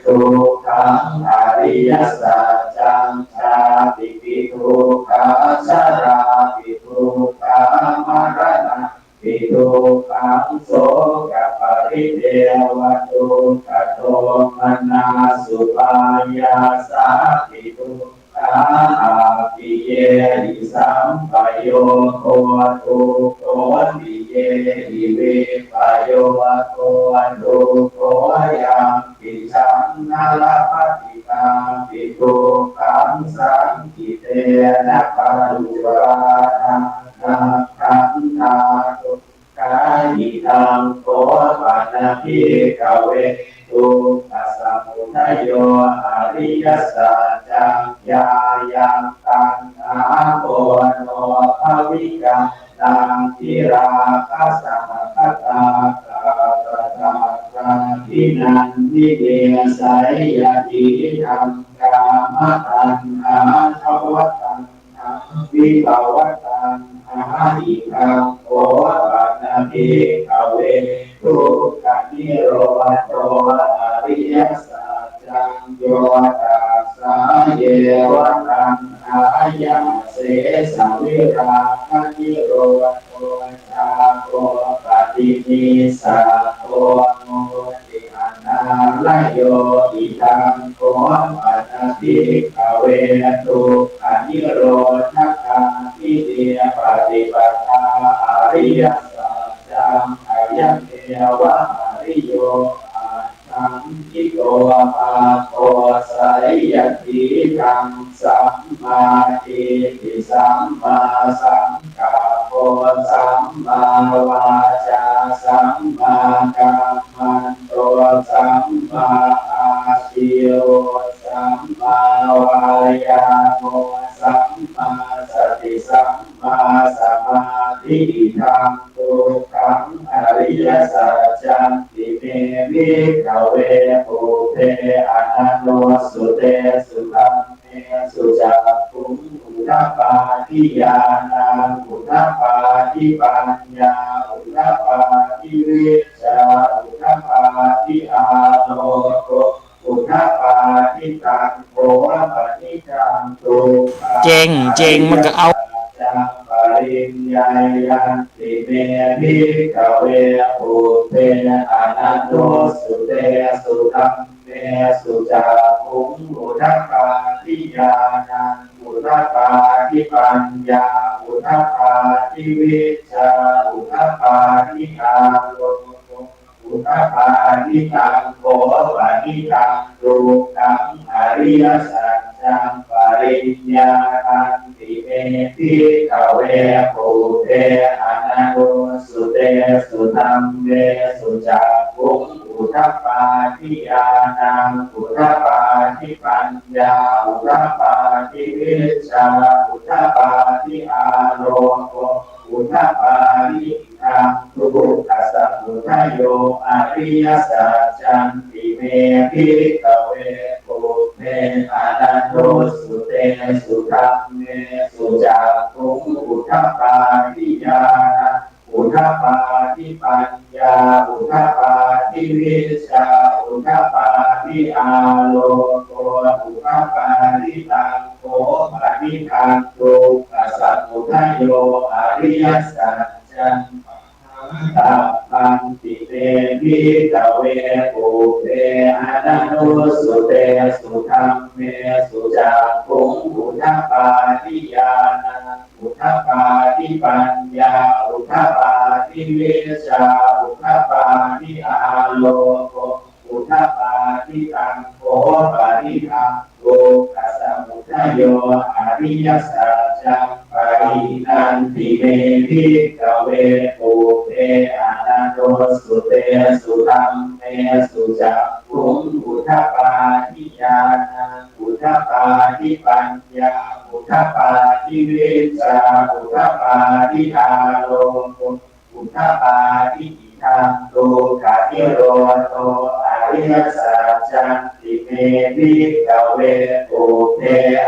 ทุกขังอริยสัจจังชาติปิทุกขาชราปิทุกขามรณะปิทุกขังโสกปริเทวทุกขโทมนัสสุปายาสาปิทุกขาอาปิเยหิสัมปโยโคทุกโขติเยหิวิปโยโคทุกโขยังปิชังนาลปัตติกาปิทุกขังสังกิเตนะปัญจวัฏฏะขันธาตุกายิทังโสปะนะภิกขเวทุกขสมุทัยโยอริยสัจจังญายังตัณหาโกโนภวิกาตังทิราคะสัมปตาตาตระตาทินันทิเดสายยติธรรมกามตัณหาภวตัณหาวิภวตัณหาอิทังโอปะนะภิกขเวทุกขนิโรธอริยสัจจังโยตัสสะเยวะตัณหายาเสสวิราคะนิโรธชาโกปฏินิสาโกโมติอนาลโยอิทังโกปัฏฐิภเวทุกขนิโรธคามิเตปฏิปทาอริยสัจจังอายังเทวะอริโยสังคิโกภาโกสัยยติธังสัมมาทิฏฐิสัมมาสังกัปปะสัมมาวาจาสัมมากัมมันโตสัมมาอาชีวะสัมมาวายาโมสัมมาสติสัมมาสมาธิธังทุกขังอริยสัจจังติเมภิกขเวปุเพอนันโนสุเตสุตัมเมสุจักขุงอุทธัปปาทิญาณังอุทธัปปาทิปัญญาอุทธัปปาทิวิชชาอุทธัปปาทิอาโลโกอุทธัปปาทิตังโภปนิจังตุเจงมันก็เอาจังปริญญายันติเมภิกขเวปุเพอนันโนสุเตสุตัมเมสุจักขุงอุทธัปปาทิญาณังอุทธัปปาทิปัญญาอุทธัปปาทิวิชชาอุทธัปปาทิอาโลอุทธัปปาทิตังโภปนิจังทุกขังอริยสัจจังปริญญาตันติเมภิกขเวปุเพอนันโนสุเตสุตัมเมสุจักขุงอุทธัปปาทิญาณังอุทธัปปาทิปัญญาอุทธัปปาทิวิชชาอุทธัปปาทิอาโลโกอุทธัปปาทิธังทุกขสมุทัยโยอริยสัจจังติเมภิกขเวปุเพอนันโนสุเตสุตัมเมสุจักขุงอุทธัปปาทิญาณังอุทธัปปาทิปัญญาอุทธัปปาทิวิชชาอุทธัปปาทิอาโลโกอุทธัปปาทิตังโภปนิทังทุกขสมุทัยโยอริยสัจจังตัปปันติเตภิกขเวปุเพอนันโนสุเตสุธัมเมสุจักขุงอุทธัปปาทิญาณังอุทธัปปาทิปัญญาอุทธัปปาทิวิชชาอุทธัปปาทิอาโลโกอุทธัปปาทิตังโภปนิทังทุกขสมุทัยโยอริยสัจจังปรินันติเมภิกขเวปุเพอนันโนสุเตสุตัมเมสุจักขุงอุทธัปปาทิญาณังอุทธัปปาทิปัญญาอุทธัปปาทิวิชชาอุทธัปปาทิอาโลโกอุทธัปปาทิทังทุกขนิโรธอริยสัจจังติเมภิกขเวปุเพ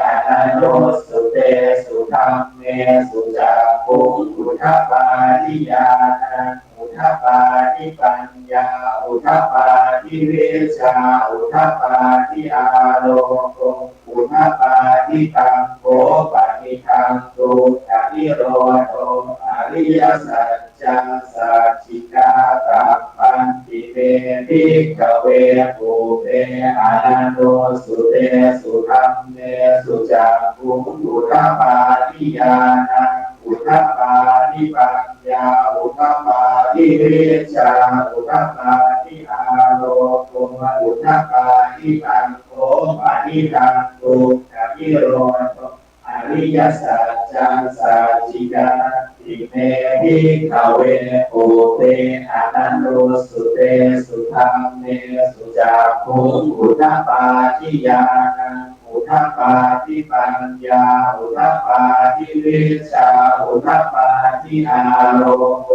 อนันโนสุเตสุธัมเมสุจักขุงอุทธัปปาทิญาณังอุท ทธัปปาทิปัญญาอุทธัปปาทิวิชชาอุทธัปปาทิอาโลโกอุทธัปปาทิตังโกปะนิทังตุอนิโรโธอริยสัจจังสัจจิกาตัปปันติเตภิกขเวภูเตอานันโนสุเตสุธัมเมสุจักขุงอุทธัปปาทิญาณังอุทธัปปาทิปัญญาอุทธัปปาทิวิชชาอุทธัปปาทิอาโลโกอุทธัปปาทิตังโกปะนิทังตุอนิโรโธอริยสัจจังสัจจิกาติเมภิกขเวภูเตอานันโนสุเตสุธัมเมสุจักขุงอุทธัปปาทิญาณังอุทธัปปาทิปัญญาอุทธัปปาทิวิชชาอุทธัปปาทิอาโลโก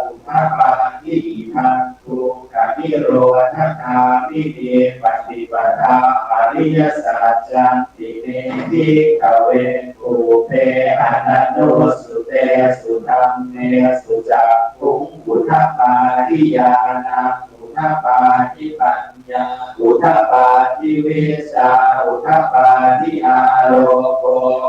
อุทธัปปาทิอิทังทุกขนิโรธคามิเนปฏิปทาอริยสัจจันติเนภิกขเวภูเตอานันโนสุเตสุธัมเมสุจักขุงอุทธัปปาทิญาณังอุทธัปปาทิปัญญาอุทธัปปาทิวิชชาอุทธัปปาทิอาโลโก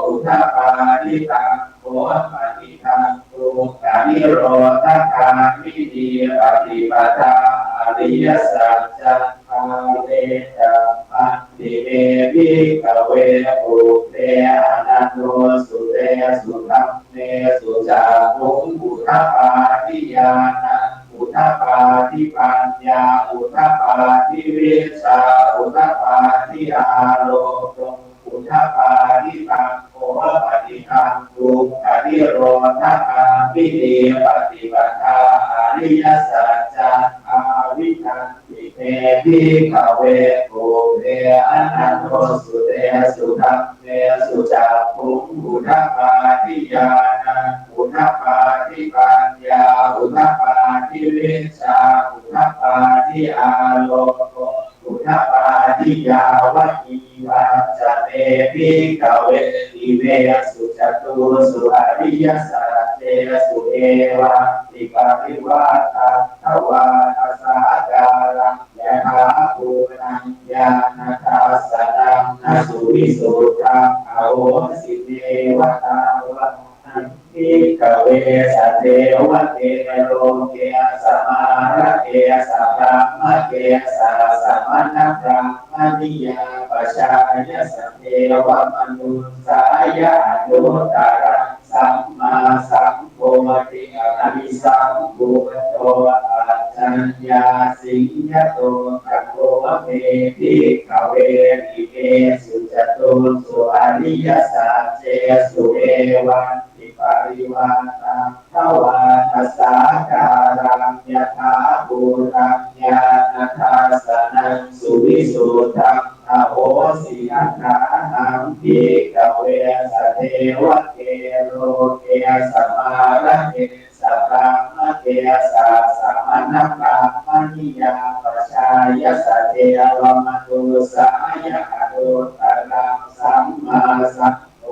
อุทธัปปาทิตังโกปะนิทังตุกานิโรธคามินีปฏิปทาอริยสัจจังภาเวตัมปันติเมภิกขเวภูเตอานันโนสุเตสุธัมเมสุจักขุงอุทธัปปาทิญาณังอุทธัปปาทิปัญญาอุทธัปปาทิวิชชาอุทธัปปาทิอาโลโกอุทธัปปาทิตังโกปะนิทังตุอนิโรธคามิเนปฏิปทาอริยสัจจังอาวิคันติเตภิกขเวภูเตอานันโนสุเตสุธัมเมสุจักขุงอุทธัปปาทิญาณังอุทธัปปาทิปัญญาอุทธัปปาทิวิชชาอุทธัปปาทิอาโลโกอุทธัปปาทิยาวกีวัจจเตภิกขเวอิเมสุจตุสุอริยสัจเจสุเอวะติปริวัตตังทวาทัสสะการังยะถาภูนังญาณทัสสะนังนสุวิสุทธังอโหสิเทวตาวะภิกขเวสเทวะเทโลเกสมาระเกสัพพะมะเกสัสสะมณัพพะมณิยาปชายสเทวะมนุสายะอนุตตรังสัมมาสัมโพธิอริสัมพุทโตอาจัญญาสิงยโตกัโตเมภิกขเวอิเมสุจตุสุอริยสัจเจสุเอวังปริวาตังทวาทัสสะการังยะถาภูตังญาณทัสสะนังสุวิสุทธังอโหสิอัฏฐานังภิกขเวสเทวะเกโลเกสมาระเกสัพพะมะเกสัสสะมณัพพะมณิยาปชายสเทวะมนุสายะอนุตตรังสัมมาสัมโพ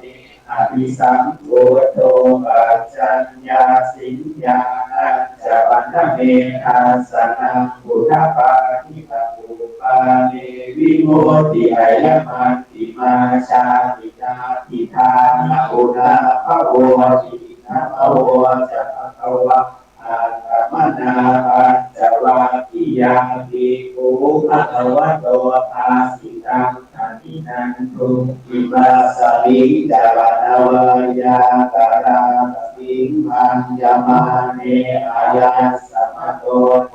ธิอภิสัมพุทโธปัจจัญญาสิญญาณัจจวัฏเมธัสสะนังอุทธัปปาทิปปุปาเนวิโมติอายมันติมาชาตินาทิทานะอุณาภโวตินะภโวจะภควะอาตมนาปัจจวัคคียาภิกขุภควโตภาสิตังทันตินันตุอิมาสมิจารณวายาการาสิงหังยามาเนอายัสสมโตโพ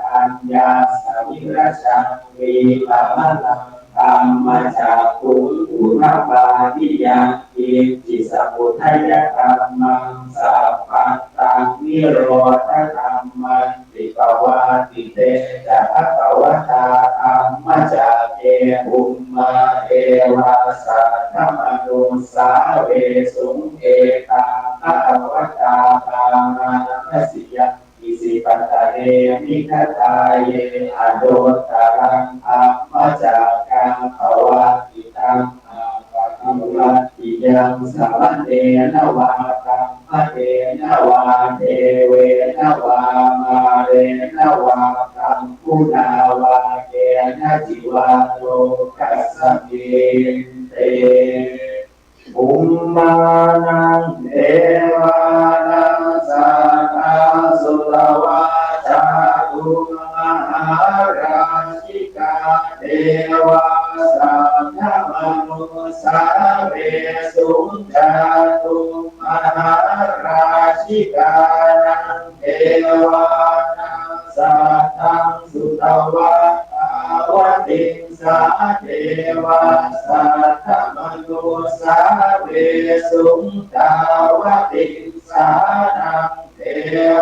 ธัญญาสวิราชังวีปะมะลังธรรมจักขุงอุทธัปปาทิยังกิจจิสัพพุทัยธัมมังสัพพัตตังนิโรธธัมมังติปวาติเตจะภควตาธัมมจักเกอุมมาเอวาสัทธมนุสาเวสุงเอตาภควตาปาราณสิยอิสิปัตตะเรมิคทาเยอโดตรังธัมมจักกังภวติตังอาปะตุลัตติยังสัมเตนะวาธัมมเตนะวาเทเวนะวาม เรนวาคังพุนาวาเกนะจิวาโลกัสสมิเตอุมมานังเทวานังสัตตาสุตวาจาตุมหาราชิกาเทวาสัพพมนุสาเวสุจาตุมหาราชิกานังเทวานังสัตตังสุตวาอวติงสาเทวาสัตถมนุสาเวสุตาวติงสานังเท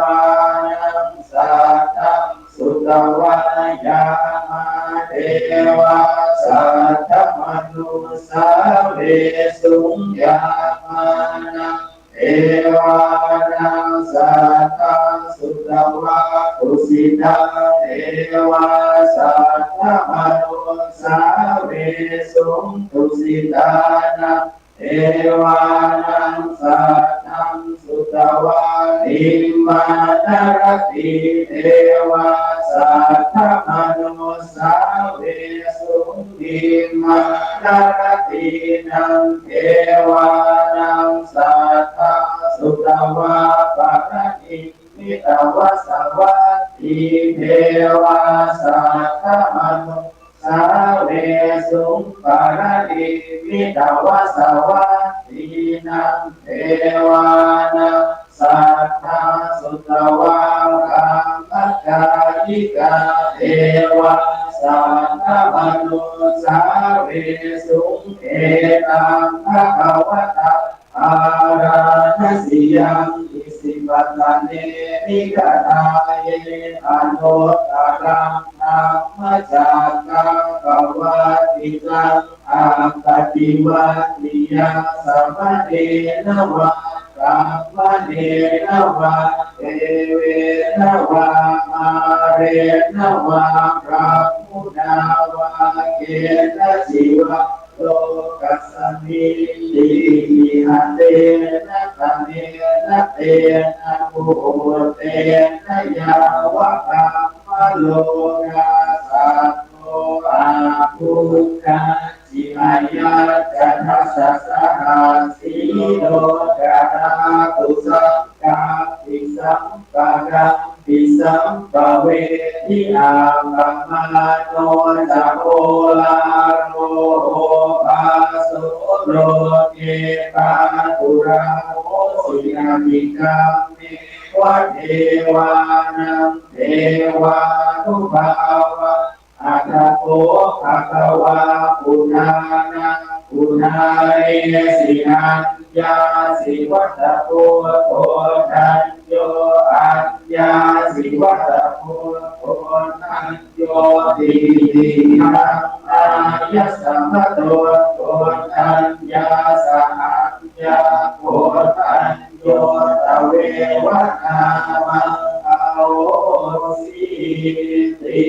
วานังสัตตังสุตวายามาเทวาสัตถมนุสาเวสุยามานังเทวานังสัตตังสุตวาปุสิตังเทวาสัตถมนุสาเวสุตุสิตานังเทวานังสัตตังสุตวานิมานารติเทวาสัตถมนุสาเวสุนิมานารตินังเทวานังสัตตังสุตวาปะระนิมิตวะสวัสติเทวาสัตถมนุสาเวสุปาราดิมิตาวาสวัสตินังเทวานังสัทธาสุตวาคัมภกายิกาเทวาสัทธมนุสาเวสุเอตังภะคะวะตาอาราณสิยังอิสิปัตตาเนมิกตาเยอนุตตรังธัมมจักกังปวัตติตังอาปฏิวัติยังสัมมาเนนวะกัมมะเนนวะเอเวนวะมาเรนวะพระมุนาวะเกนะจิวะโลกัสสมิติหันเตนะตะเนนะเตนะภูเตนะยาวะกัมมะโลกัสสัตโตอาภุคาจิมายะจันทสัสสะหัสสีโลกะนาตุสังกาติสัมปะกังปิสัมปะเวทิอาคัมมาโนจะโอลาโรภาสุโรเกปาตุระโมสินามิกามิวะเทวานังเทวานุภาวะอะระโตภะคะวะปุณานังปุณาเอสินัญญาสิวัตโตโตทัญโยอัญญาสิวัตโตโตทัญโยติตินังอายัสสมะโตโตทัญญาสัญญาโตทัญโยตเววะนามังอาโหสิติ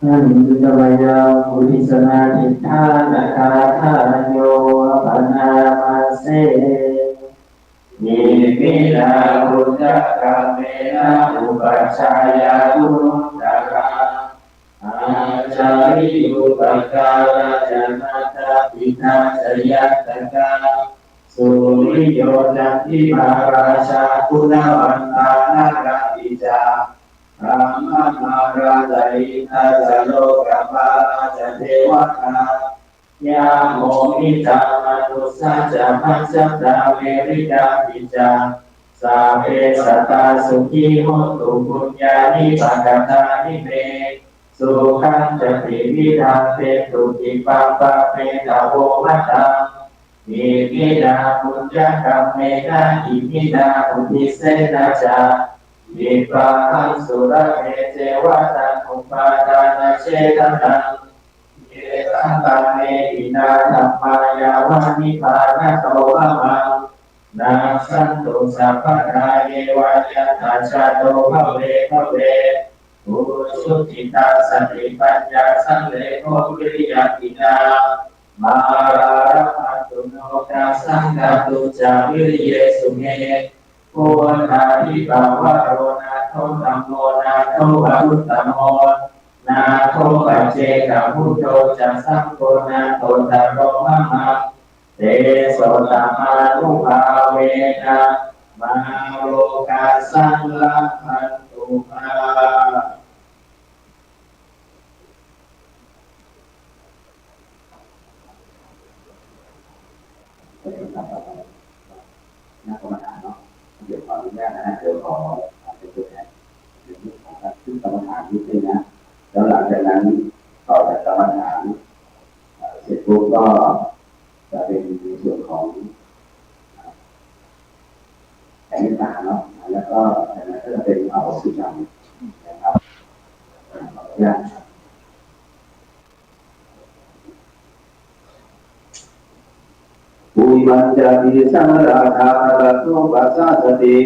ท่านตวายาอุทิศนาทิฏฐานาคาทานโยปนามาเสนิมินาพุทธกาเมนะอุปัชฌายาตุตระอาจาริยุปการะจนะตะปินาสยัตตกาสุริโยจันทิมาราชาคุณวันตานาราปิจาธรรมมาราไตนาจโลกปาราชเทวตายาโมมิตามนุสาจามัจจตาเวริยาปิจาสาเปสัตตาสุขีโหตุปุญญานิปักตานิเมสุขังจติวิธังเตตุกิปัปปะเมตาโวมัตตังอิมินาปุญญกัมเมนะอิมินาอุทิเสนะจาวิปัสสุระเมเจวะตังอุปาทานเชตตังเยตังตังเมหินาธัมมายาวานิพานะโตอะมังนาสันตุสัพพะทาเยวะยะตาชาโตภะเวภะเว อุชุติตาสติปัญญาสังเลโภวิริยตินามาราภัตุโนกาสังกตุจาวิริเยสุเมโพนาทิภาวะโรนาโทธัมโมนาโทอะรุตตโมนาโทปัจเจกพุทโธจะสังโฆนาโทตโรมะมะเตโสตมานุภาเวนะมาโลกาสังลักขันตุมานักกรรมฐานเนาะเดี๋ยวขออนุญาตนะเดี๋ยวขอเป็นตัวแทนเป็นผู้ของการขึ้นกรรมฐานนิดนึงนะแล้วหลังจากนั้นต่อจากกรรมฐานเสร็จปุ๊บก็จะเป็นในส่วนของแผ่เมตตาเนาะแล้วก็จากนั้นก็จะเป็นเอาสุจรรนะครับขออนุญาตปุยมันจะมีสังราชาระโตปัสสะสติ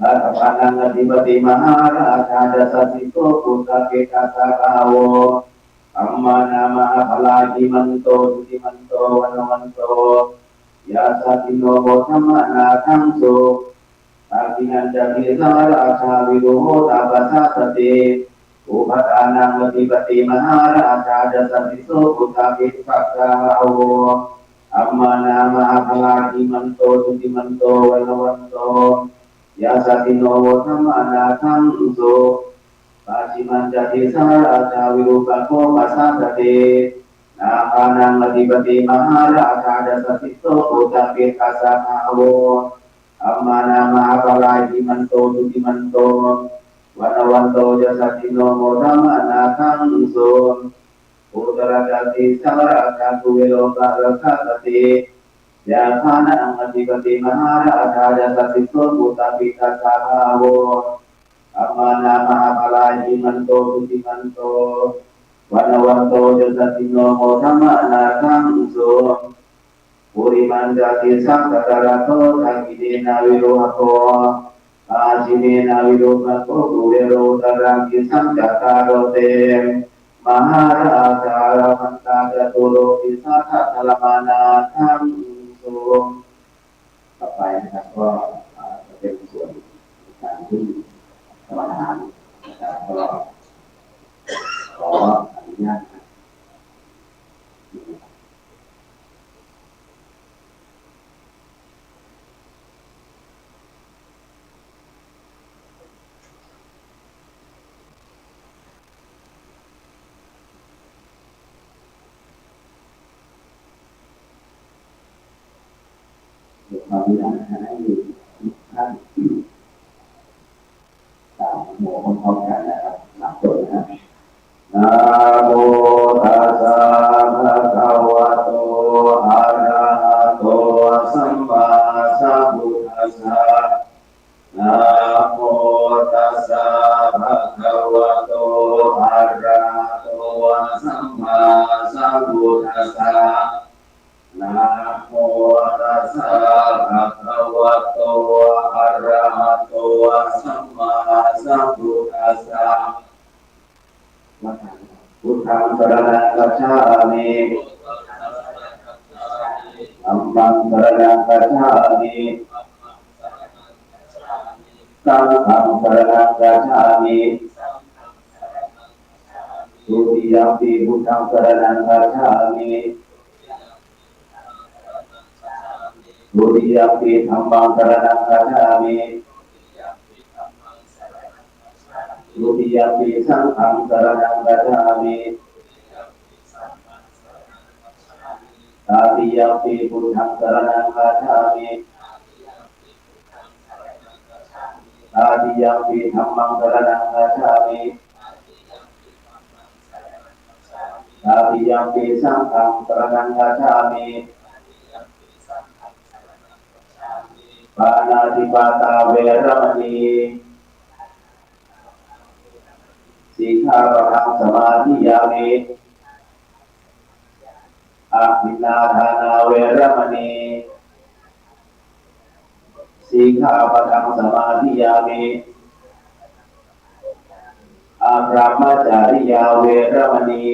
รัตปานังอธิปติมหาราชาจะสัสิโตปุตตะเกกัสสะกาโวอัมมานามาภลาจิมันโตสุติมันโตวันวันโตยาสัติโนโมธัมมานาทังโสอาทินันจะมีสังราชาวิโรโหตปัสสะสติอุปทานังอธิปติมหาราชาจะสัสิโตปุตตะเกกัสสะกาโวอัมมานามาภลาจิมันโตสุติมันโตวันวันโตยาสัติโนโมธัมมานาทังโสปัจฉิมันจะติสังราชาวิรูปัสโสปัสสะสตินาภานังอธิปติมหาราชาจะสัสิโตปุตตะเกกัสสะกาโวอัมมานามาภลาจิมันโตสุติมันโตวันวันโตยาสัติโนโมธัมมานาทังโสอุตระกติสังราชาตุเวโลกาลคัสติยาธานังอธิปติมหาราชาจะสัสิโตปุตตะเกกัสสะกาโวอัมมานามาภลาจิมันโตสุติมันโตวันวันโตยสัติโนโมธัมมานาทังโสปุริมันจติสังกัตระโตทักิเดนะวิโรหโตอาจิเนนะวิโรหโตกุเวโรตรังกิสังจัตตารโตเตมหาราชามันตาจตุโลกิสัทธะธรรมานาทังโสต่อไปนะครับก็จะเป็นส่วนการที่กรรมฐานนะครับก็ขออนุญาตขออนุญาตให้ท่านกล่าวโมพร้อมๆกันนะครับหลังจบนะครับนะโมตัสสะภะคะวะโตอะระหะโตสัมมาสัมพุทธัสสะนะโมตัสสะภะคะวะโตอะระหะโตสัมมาสัมพุทธัสสะนะโมตัสสะภะคะวะโตอะระหะโตสัมมาสัมพุทธัสสะพุทธังสรณังคัจฉามิธัมมังสรณังคัจฉามิสังฆังสรณังคัจฉามิทุติยัมปิพุทธังสรณังคัจฉามิทุติยัมปิธัมมังสรณังคัจฉามิทุติยัมปิสังฆังสรณังคัจฉามิตติยัมปิพุทธังสรณังคัจฉามิตติยัมปิธัมมังสรณังคัจฉามิตติยัมปิสังฆังสรณังคัจฉามิปานาติปาตาเวรมณีสิกขาปะทังสมาธิยามิอะทินนาทานาเวรมณีสิกขาปะทังสมาธิยามิอะ พรหมจาริยาเวรมณี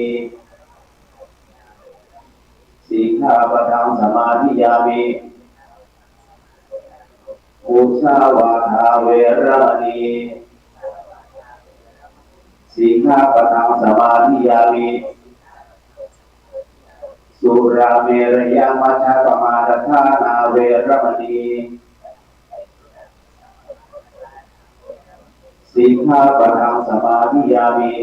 สิกขาปะทังสมาธิยามิมุสาวาทาเวรมณีสิกขาปะทังสมาธิยามิสุราเมรยามัชฌะปมาทฐานาเวรมณีสิกขาปะทังสมาธิยามิ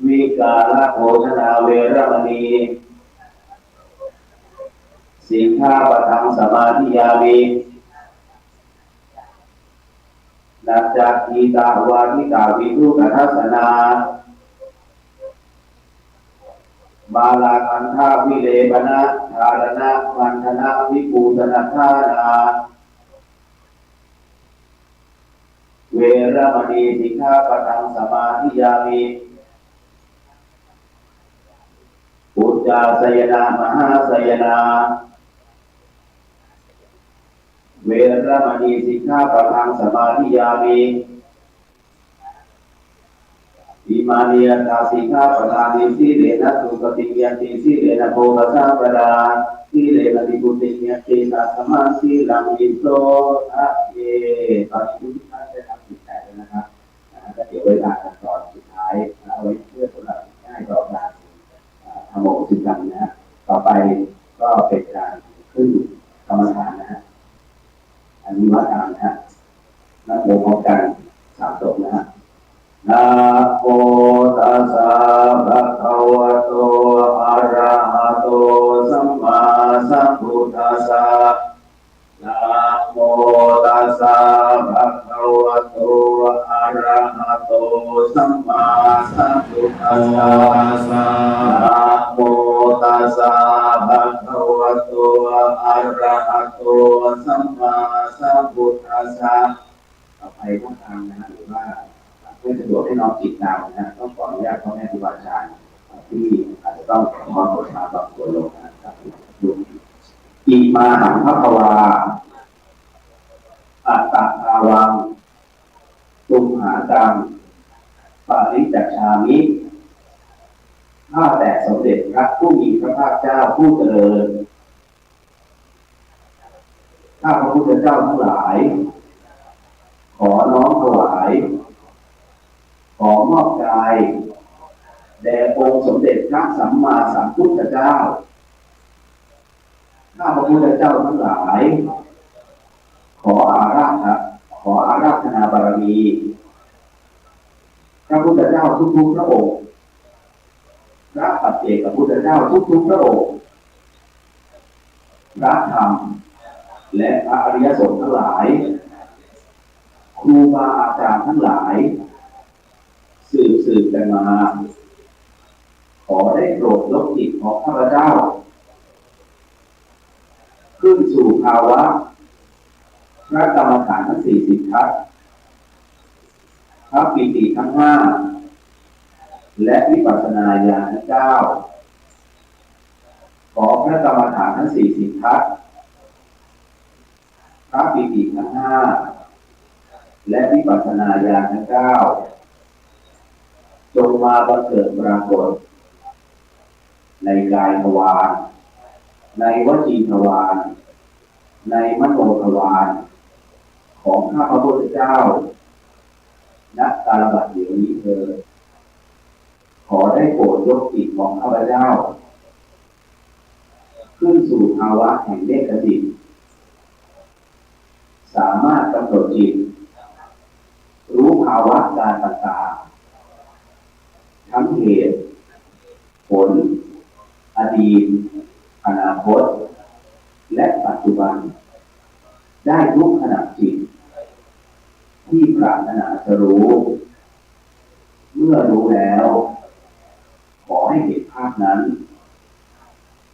วิกาลโภชนาเวรมณีสิกขาปะทังสมาธิยามินัจจคีตาวาทิตาวิทุกทัสสนาบาลาคันธาวิเลปนะธารณะมันธนะวิปูตนะธานาเวรมณีสิกขาปะทังสมาธิยามิอุจจาสยนามหาสยนาเวรมณีสิกขาปะทังสมาธิยามิอิมานิยตาสิกขาปะทานิสีเลนะสุปฏิยันติสีเลนะโภคสัมปดาสีเลนะติปุติยันติสัสมาสีลังอิโสอะเยตอนนี้ทุกท่านได้ทำจิตใจแล้วนะครับก็เดี๋ยวเวลากันตอนสุดท้ายเอาไว้เพื่อสำหรับง่ายต่อการทำโมสิกรรมนะฮะต่อไปก็เป็นการขึ้นกรรมฐานนะฮะอันนี้ว่าตามนะฮะนักโมพร้อมกันสามจบนะฮะนะโมตัสสะภะคะวะโตอะระหะโตสัมมาสัมพุทธัสสะนะโมตัสสะภะคะวะโตอะระหะโตสัมมาสัมพุทธัสสะนะโมตัสสะภะคะวะโตอะระหะโตสัมมาสัมพุทธัสสะต่อไปต้องทำนะหรือว่าเพื่อสะดวกให้น้องจิตตามนะต้องขออนุญาตพ่อแม่ครูบาอาจารย์ที่อาจจะต้องขอบทมาบางตัวลงนะครับดูอิมาหังภควาอัตตาภาวังตุมหากังปาริจักชามิข้าแต่สมเด็จพระผู้มีพระภาคเจ้าผู้เจริญข้าพระพุทธเจ้าทั้งหลายขอน้อมถวายขอมอบกายแด่องค์สมเด็จพระสัมมาสัมพุทธเจ้าข้าพระพุทธเจ้าทั้งหลายขออาราธนาบารมีพระพุทธเจ้าทุกๆพระองค์พระปัจเจกพุทธเจ้าทุกๆพระองค์พระธรรมและพระอริยสงฆ์ทั้งหลายครูบาอาจารย์ทั้งหลายสืบกันมาขอได้โปรดยกจิตของข้าพเจ้าขึ้นสู่ภาวะพระกรรมฐานทั้ง40ทัศพระปิติทั้ง5และวิปัสสนาญาณทั้ง9ขอพระกรรมฐานทั้ง40ทัศพระปิติทั้ง5และวิปัสสนาญาณทั้ง9จงมาบังเกิดปรากฏในกายทวารในวจีทวารในมโนทวารของข้าพระพุทธเจ้าณกาลบัดเดี๋ยวนี้เถิดขอได้โปรดยกจิตของข้าพเจ้าขึ้นสู่ภาวะแห่งเนกขจิตสามารถกำหนดจิตรู้ภาวะการต่างๆทั้งเหตุผลอดีตอนาคตและปัจจุบันได้ทุกขณะจิตที่ปรารถนาจะรู้เมื่อรู้แล้วขอให้เห็นภาพนั้น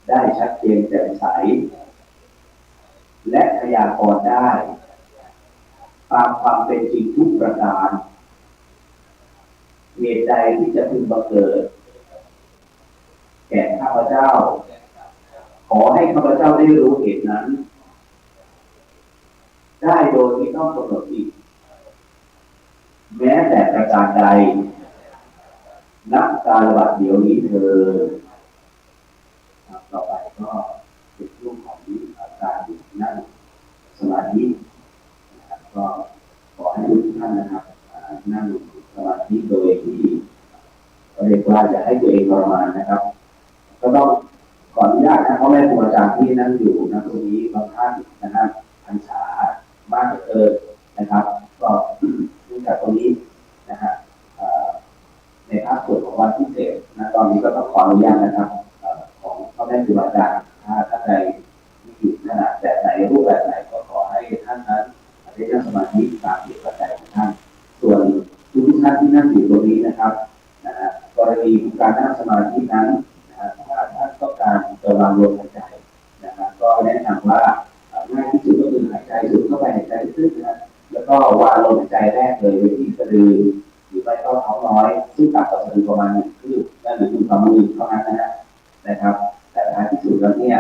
ได้ชัดเจนแจ่มใสและพยากรณ์ได้ตามความเป็นจริงทุกประการเหตุใดที่จะพึงบังเกิดแก่ข้าพเจ้าขอให้ข้าพเจ้าได้รู้เหตุนั้นได้โดยไม่ต้องกำหนดอีก แม้แต่ประการใดนับการบัดเดี๋ยวนี้เธอต่อไปก็เป็นช่วงของการนั่งสมาธินะครับก็ขอให้ทุกท่านนะครับนั่งสมาธิโดยที่เรียกว่าจะให้ตัวเองทรมานนะครับก็ต้องขออนุญาตนะเพราะแม่ครูอาจารย์ที่นั่งอยู่นะตรงนี้บางท่านนะครับพรรษามากเกินนะครับก็เนื่องจากตรงนี้นะฮะในภาคส่วนของวันพิเศษนะตอนนี้ก็ต้องขออนุญาตนะครับของพ่อแม่ครูอาจารย์ถ้าท่านใดที่อยู่ขนาดแบบไหนรูปแบบไหนก็ขอให้ท่านนั้นได้นั่งสมาธิตามเหตุปัจจัยของท่านส่วนทุกท่านที่นั่งอยู่ตรงนี้นะครับกรณีการนั่งสมาธินั้นถ้าท่านต้องการจะวางลมหายใจนะครับก็แนะนำว่าง่ายที่สุดก็คือหายใจสูดเข้าไปหายใจลึกๆนะแล้วก็วางลมหายใจแรกเลยที่สะดือหรือไม่ก็ท้องน้อยซึ่งต่ำกว่าสะดือประมาณ1 คืบนั่นหรือ1 ฝ่ามือเท่านั้นนะครับแต่ท้ายที่สุดแล้วเนี่ย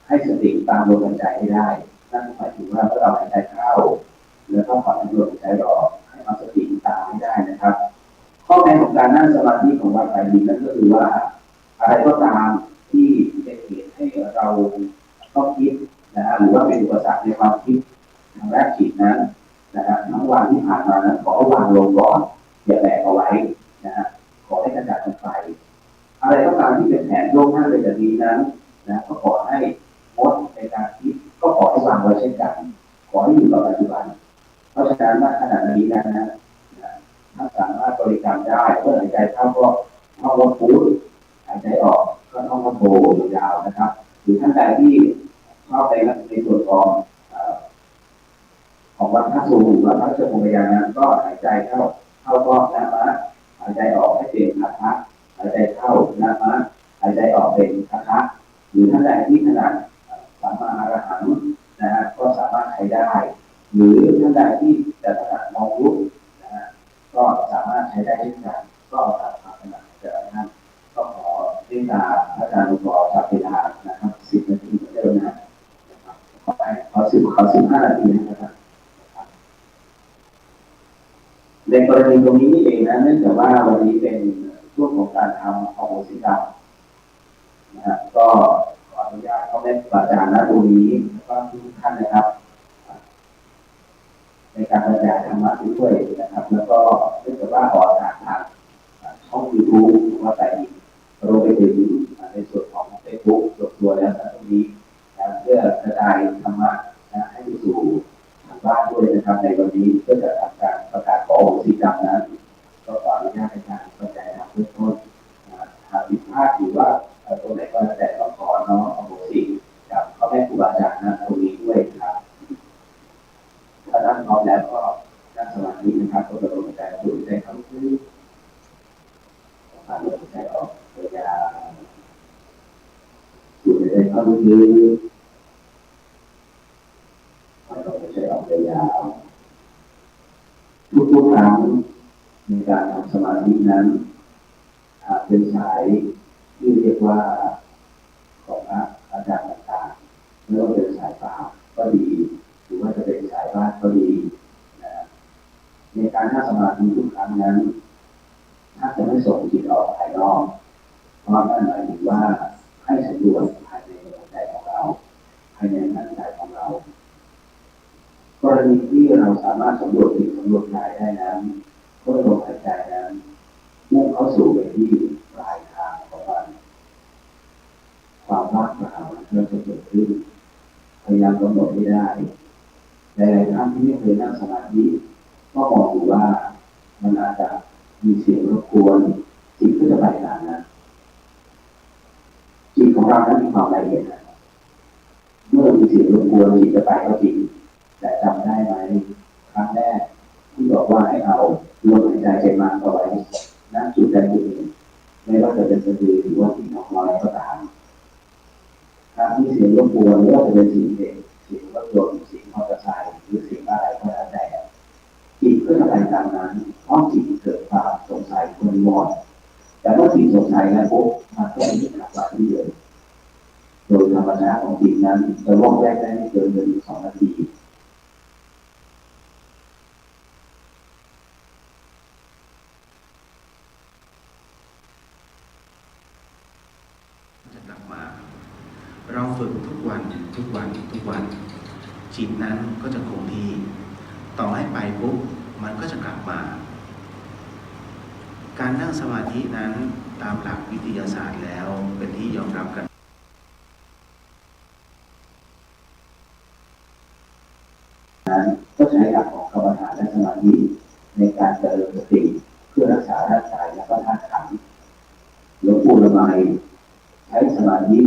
ให้สติตามลมหายใจให้ได้นั่นหมายถึงว่าเมื่อเราหายใจเข้าแล้วก็ผ่อนลมหายใจออกให้เอาสติตามให้ได้นะครับข้อแม้ของการนั่งสมาธิของวันไตรมิตรนั่นก็คือว่าอะไรก็ตามที่เป็นเหตุให้เราต้องคิดนะฮะหรือว่าเป็นอุปสรรคในความคิดทางด้านจิตนั้นนะฮะทั้งวันที่ผ่านมานั้นขอวางลงก่อนอย่าแบกเอาไว้นะฮะขอให้กระจัดมันไปอะไรก็ตามที่เป็นแผนโยกหน้าเป็นแบบนี้นั้นนะก็ขอให้งดในการคิดก็ขอให้วางไว้เช่นกันขอให้อยู่กับปัจจุบันเพราะฉะนั้นณขณะนี้นะถ้าสามารถบริกรรมได้เมื่อหายใจเข้าก็ท่องว่าพุทหายใจออกก็ท่องว่าโธยาวๆนะครับหรือท่านใดที่เข้าไปในส่วนของวัดพระสูงวัดพระเจ้าพระยานั้นก็หายใจเข้าก็นะมะหายใจออกให้เป็นคาถะหายใจเข้านะมะหายใจออกเป็นคาถะหรือท่านใดที่ถนัดสัมมาอรหังนะฮะก็สามารถใช้ได้หรือท่านใดที่จะถนัดมองรูปนะฮะก็สามารถใช้ได้เช่นกันก็ตามความถนัดแต่ละท่านก็ขอเรียนตามอาจารย์หลวงพ่อจับเวลานะครับ10 นาทีเหมือนเดิมนะครับขอ15 นาทีนะครับในกรณีตรงนี้นี่เองนะเนื่องจากว่าวันนี้เป็นช่วงของการทำอโหสิกรรมนะฮะก็ขออนุญาตเขาได้ประจานนะตรงนี้แล้วก็ทุกท่านนะครับในการบรรยายธรรมะด้วยนะครับแล้วก็เนื่องจากว่าออกอากาศทางช่อง YouTube ว่าแต่รวมไปถึงในส่วนของ Facebook ส่วนตัวแล้วตรงนี้เพื่อกระจายธรรมะให้ไปสู่ทางบ้านด้วยนะครับในวันนี้เพื่อจะทำการประกาศขออโหสิกรรมนั้นก็ขออนุญาตในการบรรยายทำเบื้องต้นหากผิดพลาดหรือว่าตรงไหนก็แล้วแต่ขอน้องอโหสิกับพ่อแม่ครูบาอาจารย์นะตรงนี้ด้วยครับถ้าท่านพร้อมแล้วก็นั่งสมาธินะครับก็จะลงใจดูใจเข้าลึกผ่านลมใจออกยาวดูใจเข้าลึกผ่านลมใจออกยาวทุกครั้งในการทำสมาธินั้นเป็นสายที่เรียกว่าของอาจารย์ต่างๆไม่ว่าเป็นสายป่าก็ดีหรือว่าจะเป็นสายบ้านก็ดีในการนั่งสมาธิทุกครั้งนั้นถ้าจะไม่ส่งจิตออกภายนอกเพราะนั่นหมายถึงว่าให้สำรวจภายในหัวใจของเราภายในร่างกายของเรากรณีที่เราสามารถสำรวจจิตสำรวจกายได้นั้นก็ลมหายใจนั้นมุ่งเข้าสู่ไปที่ปลายทางของมันความว่างเปล่าเริ่มจะเกิดขึ้นพยายามกำหนดไม่ได้แต่หลายท่านที่ไม่เคยนั่งสมาธิก็มองดูว่ามันอาจจะมีเสียงรบกวนจิตก็จะไปตามนั้นจิตของเรานั้นมีความละเอียดนะเมื่อมีเสียงรบกวนจิตจะไปก็จริงแต่จำได้ไหมครั้งแรกที่บอกว่าให้เอาลมหายใจเจ็บมากเอาไว้นั่งจุดใดจุดหนึ่งไม่ว่าจะเป็นสะดือหรือว่าที่ท้องน้อยก็ตามถ้ามีเสียงรบกวนหรือว่าจะเป็นเสียงเด็กเสียงรถยนต์เสียงมอเตอร์ไซค์หรือเสียงอะไรก็แล้วแต่จิตก็จะไปตามนั้นเพราะจิตเกิดความสงสัยคนวอนแต่เมื่อจิตสงสัยแล้วปุ๊บมันก็ไม่กลับมาที่เดิมโดยธรรมชาติของจิตนั้นจะว่องแวกได้ไม่เกิน1-2 นาที กลับมาเราฝึกทุกวันทุกวันทุกวันจิตนั้นก็จะคงที่ต่อให้ไปปุ๊บมันก็จะกลับมาการนั่งสมาธินั้นตามหลักวิทยาศาสตร์แล้วเป็นที่ยอมรับกันก็ใช้หลักของกรรมฐานและสมาธิในการเจริญสติเพื่อรักษาร่างกายและก็ธาตุขันธ์หลวงปู่ละไมใช้สมาธิ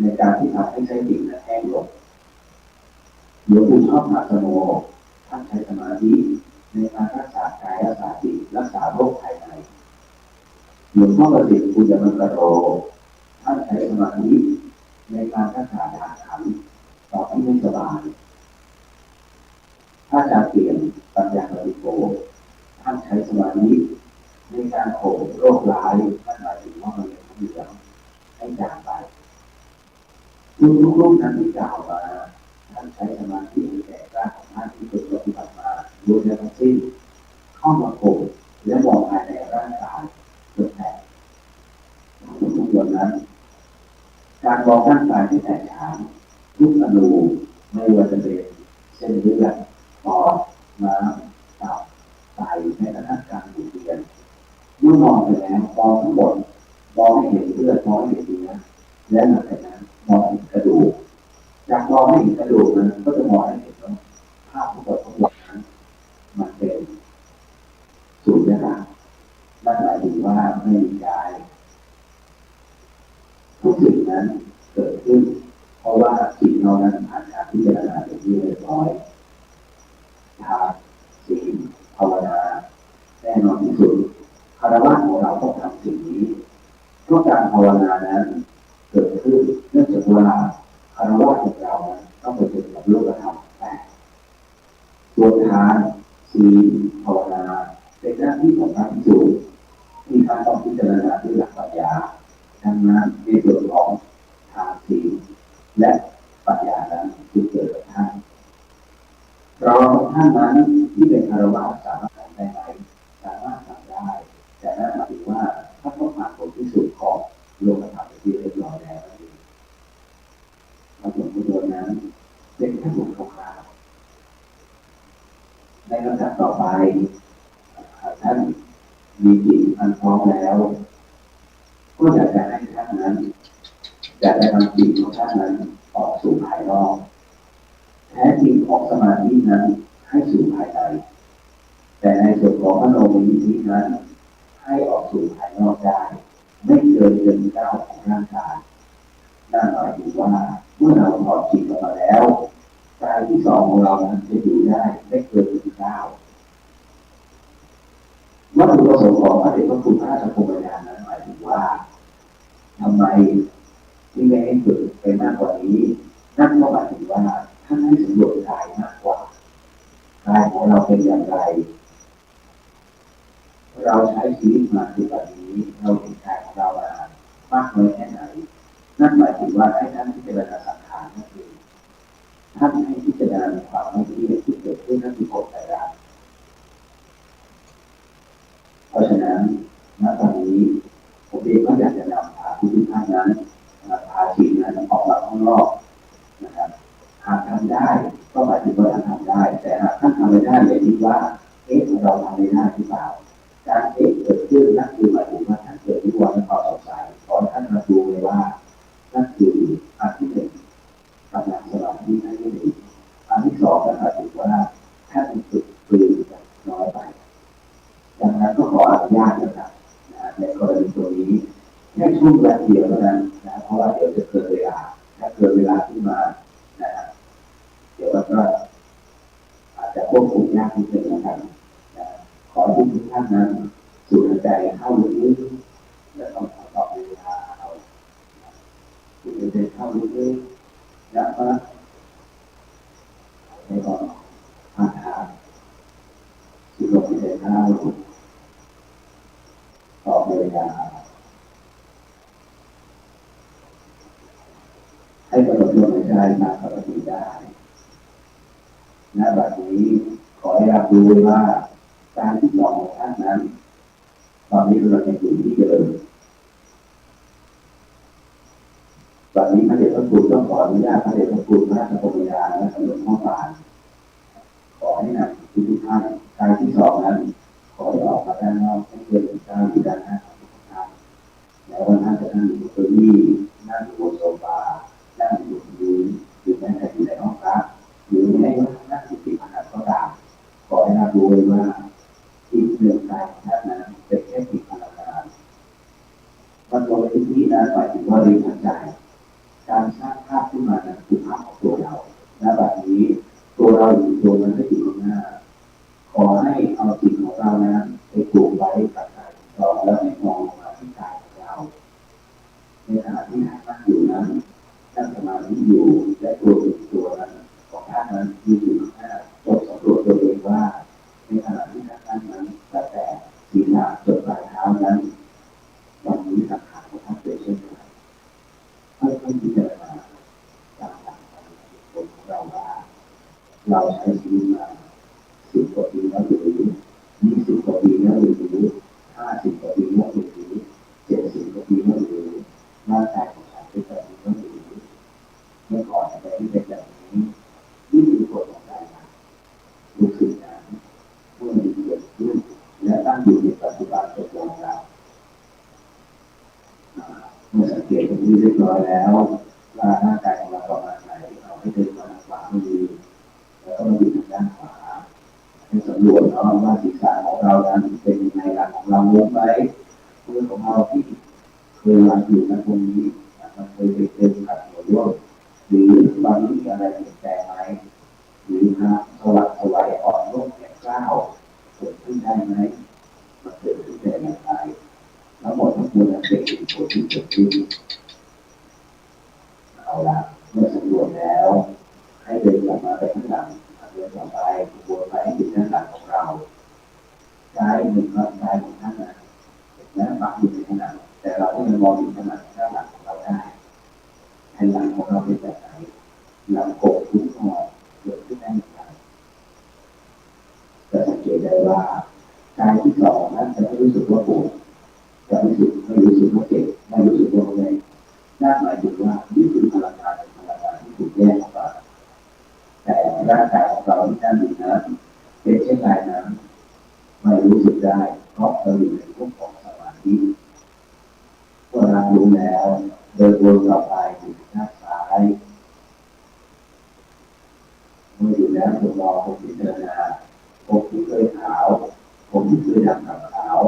ในการที่ทำให้ใจจิตแห้งลงหลวงปู่ชอบหัสโนท่านใช้สมาธิในการรักษากายรักษาจิตรักษาโรคภายในหลวงพ่อประสิทธิ์ปุญญมังคโรท่านใช้สมาธิในการรักษาธาตุขันธ์ต่อที่ไม่สบายถ้าจะเปลี่ยนปัญญาบริโภคท่านใช้สมาธิในการโขมโรคร้ายท่านหมายถึงว่ามันเป็นเหลืองให้จางไปทุกรูปนั้นที่กล่าวมาท่านใช้สมาธิในแก่กล้าของท่านที่ฝึกปฏิบัติมาโดยทั้งสิ้นเข้ามาโขมและมองภายในร่างกายเกิดแผลทุกส่วนนั้นการมองร่างกายที่แตกฉานทุกอนูไม่ว่าจะเป็นเส้นเลือดปอดน้ำตับไตในกระทั่งการหมุนเวียนเมื่อมองไปแล้วมองทั้งหมดมองให้เห็นเลือดมองให้เห็นเนื้อและหลังจากนั้นมองเห็นกระดูกจากมองให้เห็นกระดูกนั้นก็จะมองให้เห็นว่าภาพทั้งหมดนั้นมันเป็นสูญญากาศนั่นหมายถึงว่าไม่มีกายทุกสิ่งนั้นเกิดขึ้นเพราะว่าจิตเรานั้นผ่านการพิจารณาเป็นที่เรียบร้อยทานศีลภาวนาแน่นอนที่สุดคารวะของเราต้องทำสิ่งนี้เพราะการภาวนานั้นเกิดขึ้นเนื่องจากว่าคารวะของเราต้องไปเป็นกับโลกธรรมแต่ตัวทานศีลภาวนาเป็นหน้าที่ของพระภิกษุที่ท่านต้องพิจารณาด้วยหลักปัญญาดังนั้นในส่วนของทานศีลและปัญญานั้นจึงเกิดกับท่านเราท่านนั้นที่เป็นคารวะสามารถทำได้ไหมสามารถทำได้แต่นั่นหมายถึงว่าถ้าต้องผ่านผลที่สุดของโลกธรรมที่เรียบร้อยแล้วนั่นเองผลที่สุดนั้นเป็นแค่ผลคร่าวๆในลำดับต่อไปท่านมีจิตอันพร้อมแล้วก็อยากจะให้ท่านนั้นอยากจะนำจิตของท่านนั้นออกสู่ภายนอกแท้จริงของสมาธินั้นให้สู่ภายในแต่ในส่วนของมโนมยิทธินั้นให้ออกสู่ภายนอกได้ไม่เกินเดือน9ของร่างกายนั่นหมายถึงว่าเมื่อเราถอดจิตออกมาแล้วกายที่2ของเรานั้นจะอยู่ได้ไม่เกินเดือน9วัตถุประสงค์ของพระเดชพระคุณพระราชโภชนานั้นหมายถึงว่าทำไมที่ไม่ให้ฝึกไปมากกว่านี้นั่นก็หมายถึงว่าท่านให้สำรวจกายมากกว่ากายของเราเป็นอย่างไรเราใช้ชีวิตมาถึงวันนี้เราเห็นกายของเรามากน้อยแค่ไหนนั่นหมายถึงว่าให้ท่านพิจารณาสังขารนั่นเองท่านให้พิจารณาในความไม่เที่ยงที่เกิดขึ้นนั่นคือกฎไตรลักษณ์เพราะฉะนั้นณตอนนี้ผมเองก็อยากจะนำพาทุกท่านนั้นพาจิตนั้นออกมาข้างนอกนะครับหากทำได้ก็หมายถึงว่าท่านทำได้แต่หากท่านทำไม่ได้เลยคิดว่าเราทำไม่ได้หรือเปล่าการเกิดขึ้นนั่นคือหมายถึงว่าท่านเกิดที่วันนั้นความสงสัยขอท่านมาดูเลยว่านั่นคืออันที่หนึ่งกำลังสมาธิให้ดีอันที่2ก็หมายถึงว่าท่านฝึกปืนน้อยไปดังนั้นก็ขออนุญาตนะครับในกรณีตัวนี้แค่ช่วงเวลาเดียวเท่านั้นนะเพราะว่าเดี๋ยวจะเกิดเวลาถ้าเกิดเวลาขึ้นมานะครับเดี๋ยวเราก็อาจจะควบคุมยากนิดนึงนะครับขอให้ทุกท่านนั้นสูดหายใจเข้าลึกๆและต้องต่อเวลาเอาสูดหายใจเข้าลึกๆแล้วก็ให้ออกผ่านทางสูดลมหายใจเข้าต่อเวลาให้กำหนดลมหายใจตามปกติได้ณ บัดนี้ขอให้รับรู้ว่าการที่2ของท่านนั้นตอนนี้เราจะอยู่ที่เดิม วันนี้พระเดชพระคุณต้องขออนุญาตพระเดชพระคุณพระราชกรมยานและสมเด็จพระบาทขอให้นำทุกท่านกายที่สองนั้นขอให้ออกมาด้านนอกให้เกิดเป็นเจ้าอยู่ด้านหน้าของทุกท่านแล้ววันนั้นจะนั่งอยู่บนเก้าอี้นั่งอยู่บนโซฟานั่งอยู่บนพื้นหรือแม้แต่อยู่ในห้องพระหรือในห้องนั่งอยู่ที่พนักก็ตามขอให้รับรู้ไว้ว่าที่เรื่องการของท่านนั้นเป็นแค่สิ่งพลังงานมันตัวเป็นที่นั้นหมายถึงว่าเรียนเข้าใจการสร้างภาพขึ้นมานั้นคือภาพของตัวเราและแบบนี้ตัวเราอยู่ตัวนั้นไม่อยู่ข้างหน้าขอให้เอาจิตของเรานั้นไปปลูกไว้กับกายของเราแล้วให้มองลงมาที่กายของเราในขณะที่ท่านนั่งอยู่นั้นท่านสมาธิอยู่และตัวเป็นตัวนั้นของท่านนั้นอยู่ข้างหน้าจดสำรวจตัวเองว่าในขณะที่ท่านนั่งนั้นตั้งแต่ศีรษะจนปลายเท้านั้นวันนี้สังขารของท่านเป็นเช่นไรค่อยๆพิจารณาตามหลักของเราว่าเราใช้ชีวิตมา10 กว่าปีแล้วหรือ20 กว่าปีแล้วหรือ50 กว่าปีแล้วหรือ70 กว่าปีแล้วหรือร่างกายของฉันเป็นแบบนี้แล้วหรือเมื่อก่อนอะไรที่เป็นแบบนี้นี่คือกฎของใจนะรู้สึกนั้นเมื่อมีเกิดขึ้นและตั้งอยู่ในปัจจุบันเป็นตัวเราเมื่อสังเกตตรงนี้เรียบร้อยแล้วว่าร่างกายของเราประมาณไหนเราให้เดินมาทางขวามือแล้วก็มาอยู่ทางด้านขวาให้สำรวจเนาะว่าศีรษะของเรานั้นเป็นยังไงหลังของเราลงไปมือของเราที่เคยวางอยู่ในตรงนี้มันเคยไปเจอกับหัวร่วงหรือบางทีอะไรเปลี่ยนแปลงไหมหรือนะสวัสดิ์สวายอ่อนนุ่มแข็งกร้าวเกิดขึ้นได้ไหมมันเกิดขึ้นได้อย่างไรทั้งหมดทั้งมวลนั้นเป็นผลที่เกิดขึ้นเอาละเมื่อสำรวจแล้วให้เดินกลับมาไปข้างหลังเดินต่อไปวนไปให้ถึงด้านหลังของเรากายหนึ่งร่างกายของท่านนั้นและปักอยู่ในขณะแต่เราก็ยังมองอยู่ขณะด้านหลังของเราได้แผ่นหลังของเราเป็นแบบไหนหลังโกดทุกข้อเกิดขึ้นได้อย่างไรจะสังเกตได้ว่ากายที่สองนั้นจะไม่รู้สึกว่าปวดจะไม่รู้สึกว่าเจ็บไม่รู้สึกว่าอะไรนั่นหมายถึงว่านี่คือพลังงานที่ถูกแยกออกมาแต่ร่างกายของเราที่นั่นอยู่นั้นเป็นเช่นไรนั้นไม่รู้สึกได้เพราะเราอยู่ในรูปของสมาธิเมื่อรับรู้แล้วเดินวนต่อไปอยู่ด้านซ้ายเมื่ออยู่แล้วผมมองผมพิจารณาผมที่เคยขาวผมที่เคยดำกับขาว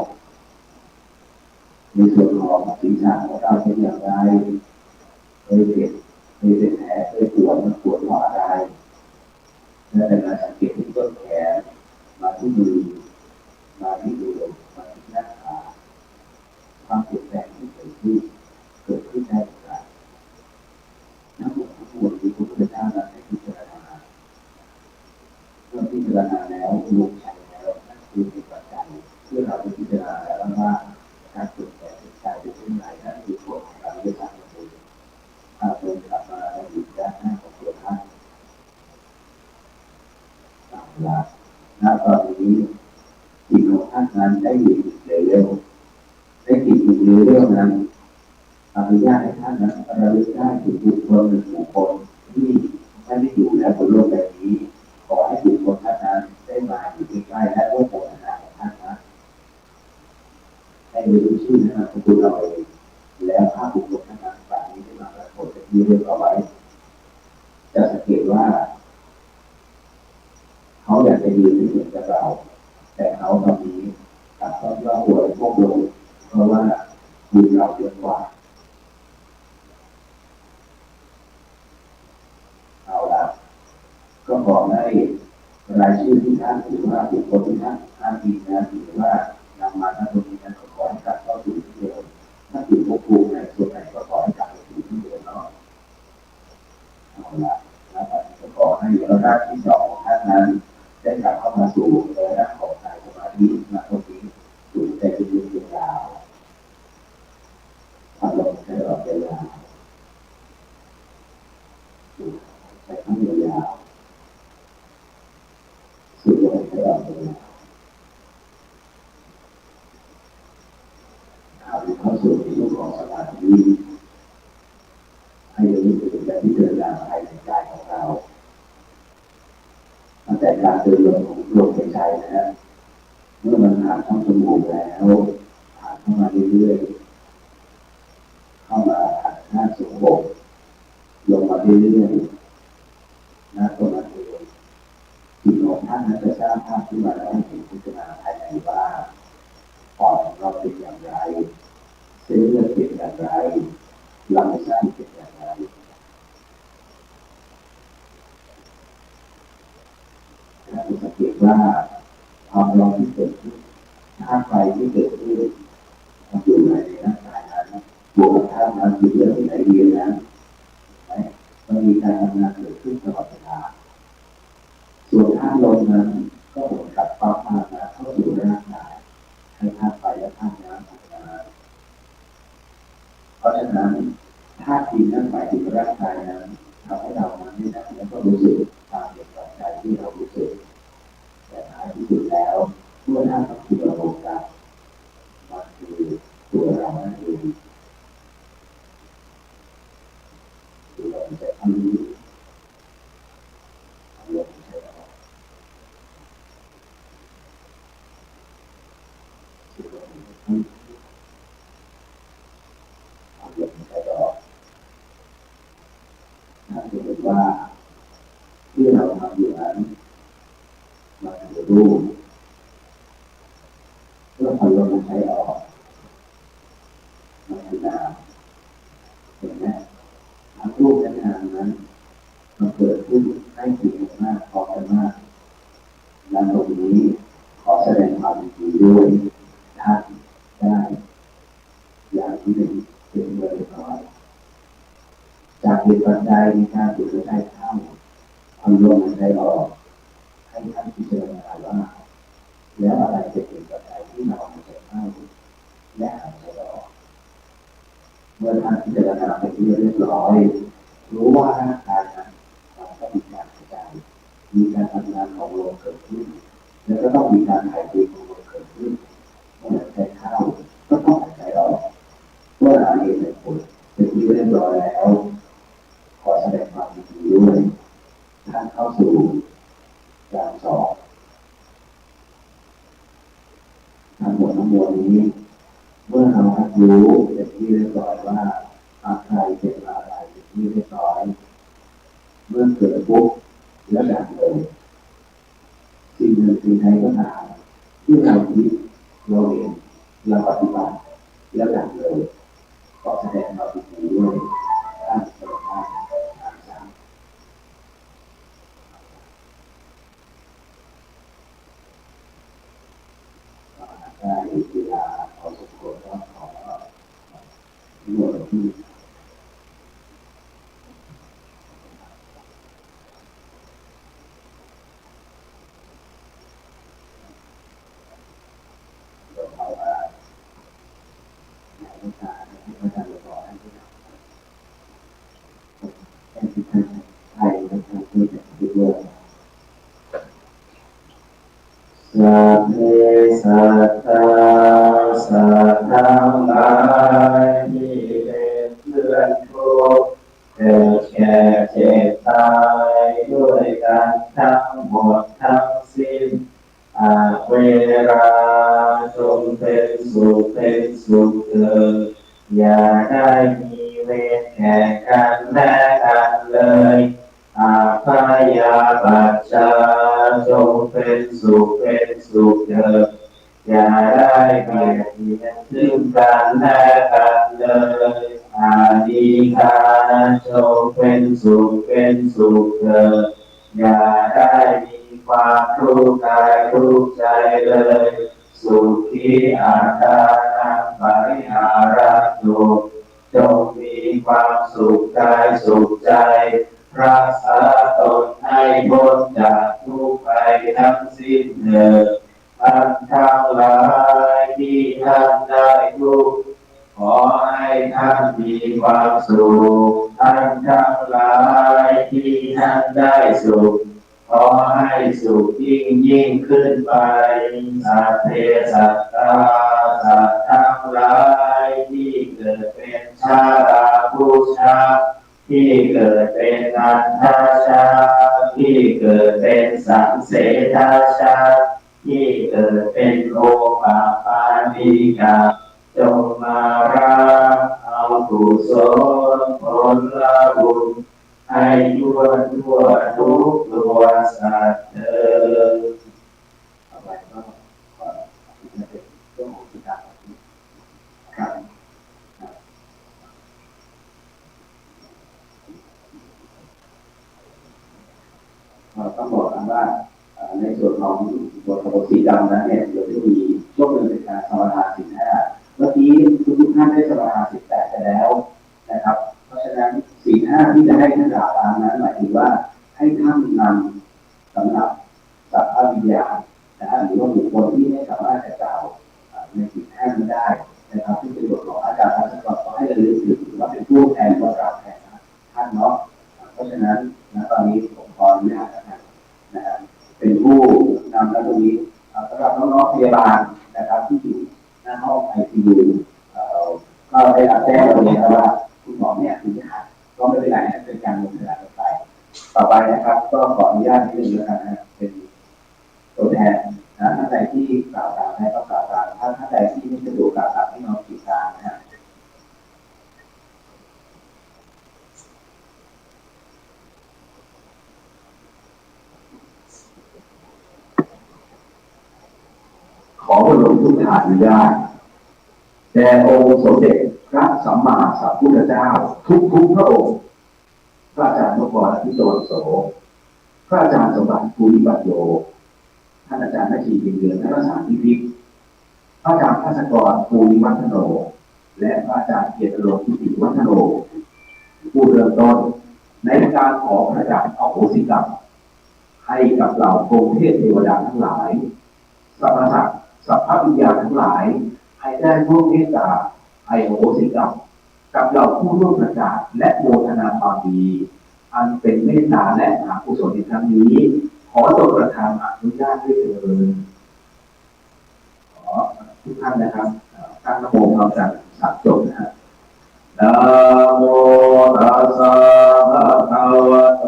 ในส่วนของศีรษะของเราเป็นอย่างไรเคยเจ็บเคยเป็นแผลเคยปวดมันปวดเพราะอะไรและแต่ละสังเกตที่ต้นแขนมาที่มือมาที่เอวมาที่หน้าขาความเปลี่ยนแปลงที่เกิดขึ้นได้อย่างไรทั้งหมดทั้งมวลที่คุณพระเจ้านั้นให้พิจารณาเมื่อพิจารณาแล้วลงใจแล้วนั่นคือเป็นปัจจัยเพื่อเราจะพิจารณาแล้วว่าการเปลี่ยนแปลงใจเป็นเช่นไรนั่นคือกฎของการเรียนรู้ถ้าเดินกลับมาอยู่ด้านหน้าของตัวท่านตามหลักณตอนนี้จิตของท่านนั้นได้อยู่เร็วได้จิตอยู่เร็วนั้นอนุญาตให้ท่านนั้นระลึกได้ถึงบุคคลหนึ่งบุคคลที่ไม่ได้อยู่แล้วบนโลกใบนี้ขอให้บุคคลท่านนั้นได้มาอยู่ใกล้ๆและร่วมโภชนาของท่านนะให้รู้ชื่อนะครับของตัวเราเองแล้วถ้าบุคคลท่านนั้นแบบนี้ได้มาปรากฏจะมีเรื่องเอาไว้จะสังเกตว่าเขาอยากจะยืนเหมือนกับเราแต่เขาตอนนี้กลับต้องย่อตัวพวกเราเพราะว่าบุญเราเยอะกว่าเอาละก็ขอให้รายชื่อที่ท่านถือว่าบุคคลที่ท่านดีนะถือว่านำมาท่านตรงนี้นั้นก็ขอให้กลับเข้าสู่ที่เดิมถ้าถือภพภูมิในส่วนไหนก็ขอให้กลับไปสู่ที่เดิมเนาะเอาละแล้วก็ขอให้เราได้ที่สองท่านนั้นได้กลับเข้ามาสู่ในร่างของกายสมาธิมาตรงนี้สู่ใจเป็นยืนยาวอารมณ์ให้เราเป็นยาวสู่ใจทั้งยาวสู่ลมให้เราเป็นยาวเข้าสู่ในช่วงของสมาธิ เดินลมหายใจนะฮะเมื่อมันผ่านช่องจมูกแล้วผ่านเข้ามาเรื่อยๆเข้ามาหน้าสะโพกลงมาเรื่อยๆนะตรงนั้นเองจิตของท่านนั้นจะสร้างภาพขึ้นมาแล้วเห็นพิจารณาภายในว่าปอดของเราเป็นอย่างไรเส้นเลือดเป็นอย่างไรลำไส้เป็นอย่างไรถ้าเราสังเกตว่าความร้อนที่เกิดขึ้นธาตุไฟที่เกิดขึ้นมันอยู่ในร่างกายนั้นบวกกับธาตุน้ำที่เหลือในเวียนนั้นมันมีการทำงานเกิดขึ้นตลอดเวลาส่วนธาตุลมนั้นก็เหมือนกับความพลังงานเข้าสู่ร่างกายให้ธาตุไฟและธาตุน้ำทำงานเพราะฉะนั้นธาตุดินนั้นหมายถึงร่างกายนั้นทำให้เรานั้นได้นั่งแล้วก็รู้สึกตามเหตุปัจจัยที่เรารู้สึกแต่ท้ายที่สุดแล้วเมื่อธาตุทั้งสี่รวมกันมันคือตัวเรานั่นเองตัวเราจะทำนี้อารมณ์ใช่ไหมตัวเราจะทำอารมณ์ใช่ไหมถ้าสมมติว่าที่เราทำอยู่นั้นมันคือรูปเมื่อพอลมมันใช้ออกมันคือนามเห็นไหมทั้งรูปและนามนั้นมันเกิดขึ้นให้สิ่งมากพอกันมากดังตรงนี้ขอแสดงความยินดีด้วยท่านได้อย่างที่หนึ่งเป็นเรื่องน้อยจากเหตุปัจจัยในการสูดหายใจเข้าพอลมหายใจออกให้ท่านพิจารณาว่าแล้วอะไรจะเป็นปัจจัยที่เราหายใจเข้าและหายใจออกเมื่อท่านพิจารณาไปเรียบร้อยรู้ว่าร่างกายนั้นมันก็มีการหายใจมีการทำงานของลมเกิดขึ้นแล้วก็ต้องมีการหายใจของลมเกิดขึ้นเมื่อหายใจเข้าก็ต้องหายใจออกเมื่อหายใจผลเป็นที่เรียบร้อยแล้วขอแสดงความยินดีด้วยท่านเข้าสู่การสอบทั้งหมดทั้งมวลนี้เมื่อเรารู้เป็นที่เรียบร้อยว่าอะไรเป็นอะไรเป็นที่เรียบร้อยเมื่อเกิดปุ๊บแล้วดับเลยสิ่งหนึ่งสิ่งใดก็ตามที่เราคิดเราเห็นเราปฏิบัติแล้วดับเลยขอแสดงความยินดีด้วยท่านเป็นท่านได้เวลาพอสมควรแล้วขอที่ว่าที่เราเอาในวิชาที่พระอาจารย์บอกให้ที่เราเป็นที่ท่านไทยและท่านที่จะคิดว่าสัพเพสัตตาสัตว์ทั้งหลายที่เป็นเพื่อนทุกข์เกิดแก่เจ็บตายด้วยกันทั้งหมดทั้งสิ้นเวลาจงเป็นสุขเถิดอย่าได้มีเวรแก่กันและกันเลยพยาปัจจาจงเป็นสุขเถิดอย่าได้เบียดเบียนซึ่งกันและกันเลยอานิคาจงเป็นสุขเถิดอย่าได้มีความทุกข์กายทุกข์ใจเลยสุขีอาคานังปริหารันตุจงมีความสุขกายสุขใจรักษาตนให้พ้นจากทุกข์ไปทั้งสิ้นเถิดท่านทั้งหลายที่ท่านได้ทุกข์ขอให้ท่านมีความสุขท่านทั้งหลายที่ท่านได้สุขขอให้สุขยิ่งขึ้นไปสัพเพสัตตาสัตว์ทั้งหลายที่เกิดเป็นชาราพุชาที่เกิดเป็นนันทชาติ ที่เกิดเป็นสังเสทาชาที่เกิดเป็นโอปาปานิกาจงมารับเอากุศลผลบุญให้ทั่วทุกตัวสัตว์เถิดต่อไปก็จะเป็นเรื่องของที่การครับต้องบอกกันว่าในส่วนของบทของสีดำนั้นเนี่ยเดี๋ยวจะมีช่วงหนึ่งเป็นการสมาทานศีลห้าเมื่อกี้ทุกท่านได้สมาทานศีลแปดไปแล้วนะครับเพราะฉะนั้นศีลห้าที่จะให้ท่านกล่าวตามนั้นหมายถึงว่าให้ท่านนำสำหรับสัพพวิญญาณนะฮะหรือว่าบุคคลที่ไม่สามารถจะกล่าวในศีลห้านี้ได้นะครับที่ประโยชน์ของอาจารย์ท่านก็ขอให้ระลึกถึงว่าเป็นผู้แทนว่ากล่าวแทนท่านเนาะเพราะฉะนั้นตอนนี้ผมขออนุญาตนะครับเป็นผู้นำและตรงนี้สำหรับน้องๆพยาบาลนะครับที่อยู่หน้าห้อง ICU ก็ได้รับแจ้งตรงนี้ว่าคุณหมอเนี่ยถึงขาดก็ไม่เป็นไรนะเป็นการลงเวลาไปต่อไปนะครับก็ขออนุญาตนิดนึงแล้วกันนะเป็นตัวแทนท่านใดที่กล่าวตามให้ก็กล่าวตามท่านใดที่ไม่สะดวกกล่าวตามให้น้องติดตามนะฮะขอบรมทุกท่านอนุญาตแด่องค์สมเด็จพระสัมมาสัมพุทธเจ้าทุกพระองค์พระอาจารย์นพวรพิโสโสพระอาจารย์สมบัติภูริปัญโยท่านอาจารย์นาชีเดือนท่านอาจารย์พิพิธพระอาจารย์ภัสกรภูริวัฒโนและพระอาจารย์เกียรติโลกิติวัฒโนผู้เริ่มต้นในการขอพระอาจารย์อโหสิกรรมให้กับเหล่าพรหมเทพเทวดาทั้งหลายสรรพสัตว์สัพพวิญญาณทั้งหลายให้ได้ร่วมเมตตาให้อโหสิกรรมกับเหล่าผู้ร่วมประกาศและโมทนาความดีอันเป็นเมตตาและมหากุศลในครั้งนี้ขอจงประทานอนุญาตด้วยเถิดขอทุกท่านนะครับตั้งนะโมพร้อมกันสักจบนะฮะนะโมตัสสะภะคะวะโต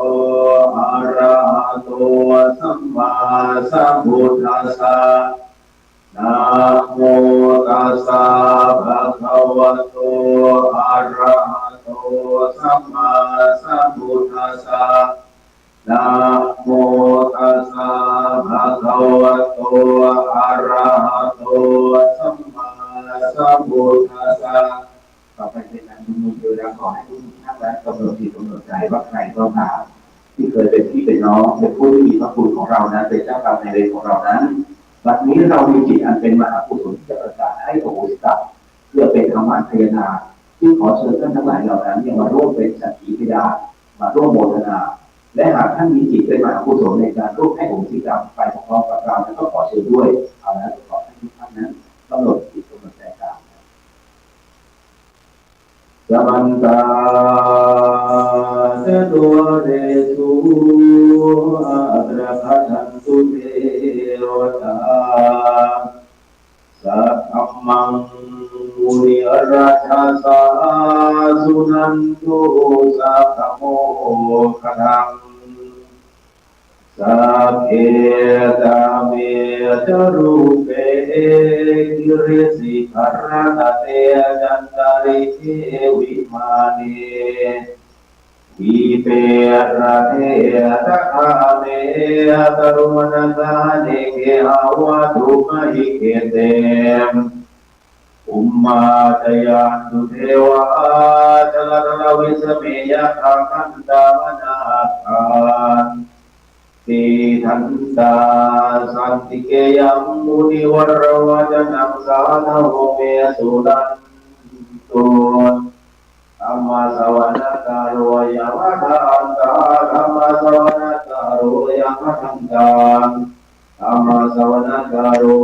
อะระหะโตสัมมาสัมพุทธัสสะนะโมตัสสะภะคะวะโตอะระหะโตสัมมาสัมพุทธัสสะนะโมตัสสะภะคะวะโตอะระหะโตสัมมาสัมพุทธัสสะต่อไปเป็นการชุมนุมโดยเราขอให้ทุกท่านและกำหนดจิตกำหนดใจว่าใครก็ตามที่เคยเป็นพี่เป็นน้องเป็นผู้ที่มีพระคุณของเรานั้นเป็นเจ้ากรรมนายเวรของเรานั้นบัดนี้เรามีจิตอันเป็นมหากุศลที่จะประกาศให้อโหสิกรรมเพื่อเป็นธรรมะพยานาที่ขอเชิญท่านทั้งหลายเหล่านั้นมาร่วมเป็นสักขีพยานมาร่วมโมทนาและหากท่านมีจิตเป็นมหากุศลในการร่วมให้อโหสิกรรมไปพร้อมกับเรานั้นก็ขอเชิญด้วยเอาละขอให้ทุกท่านนั้นกำหนดจิตกำหนดใจตามสัมมันตาเตโตเรสุอัตระคันตุเตโรตาสัพพมังมุนิราชาสาสุนันตุสัพพโมคทังสัพเพตาเมจรูปเปกิริสิขารณเตจันตาริเทวิมานีวิเประเทตะคาเมตรุมนันทาเนเกหาวะตุมหิเกเตมอุมมาตยันตุเทวะจลตระวิสเมยะคันตามนาคานติทันตาสันติเกยังมุนิวรวจนังสาธโมเมสุดันตุธรรมสวนการุยามะทันตาธรรมสวนการุยามะทันตาธรรมสวนการุ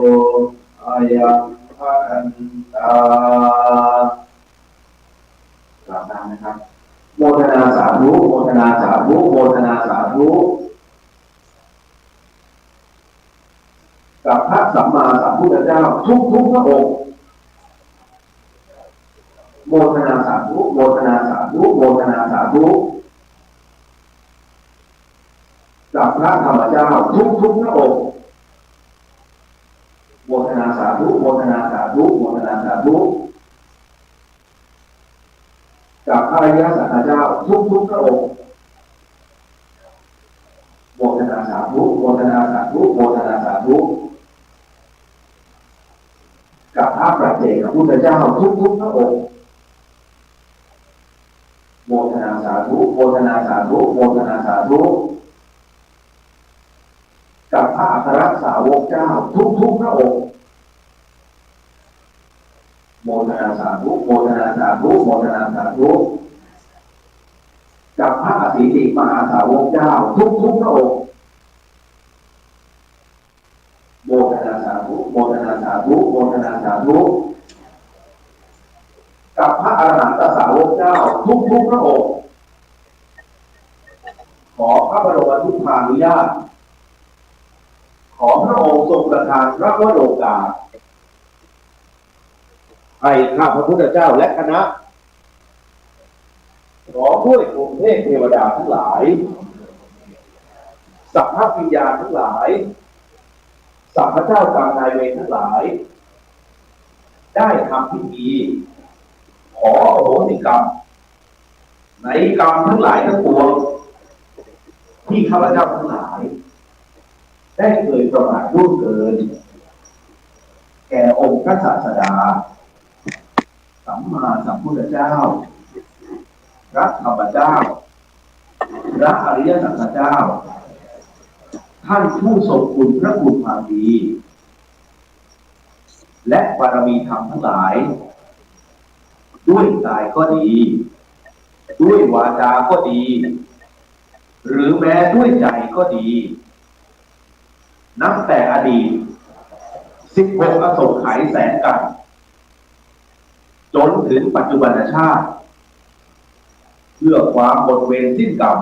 อายังพันตากราบได้นะครับโมทนาสาธุโมทนาสาธุโมทนาสาธุกับพระสัมมาสัมพุทธเจ้าทุกพระองค์โมทนาสาธุโมทนาสาธุโมทนาสาธุก กับพระธรรมเจ้าทุกพระองค์โมทนาสาธุโมทนาสาธุโมทนาสาธุกับพระอริยสัจเจ้าทุกพระองค์โมทนาสาธุโมทนาสาธุโมทนาสาธุกับพระปัจเจกพุทธเจ้าทุกพระองค์โมทนาสาธุโมทนาสาธุโมทนาสาธุกับพระอัครสาวกเจ้าทุกพระองค์โมทนาสาธุโมทนาสาธุโมทนาสาธุกับพระอสิติมหาสาวกเจ้าทุกพระองค์โมทนาสาธุโมทนาสาธุโมทนาสาธุกับพระอรหันตสาวกเจ้าทุกพระองค์ขอพระบรมทุกขานุญาตขอพระองค์ทรงประทานพระวโรกาสให้ข้าพระพุทธเจ้าและคณะขอด้วยองค์เทพเทวดาทั้งหลายสัพพวิญญาณทั้งหลายสัพพเจ้ากรรมนายเวรทั้งหลายได้ทำพิธีขออโหสิกรรมในกรรมทั้งหลายทั้งปวงที่ข้าพเจ้าทั้งหลายได้เคยประมาทล่วงเกินแก่องค์พระศาสดาสัมมาสัมพุทธเจ้าพระธรรมเจ้าพระอริยสัจเจ้าท่านผู้ทรงคุณพระคุณความดีและบารมีธรรมทั้งหลายด้วยกายก็ดีด้วยวาจาก็ดีหรือแม้ด้วยใจก็ดีนับแต่อดีต16 อสงไขยแสนกับจนถึงปัจจุบันชาติเพื่อความหมดเวรสิ้นกรรม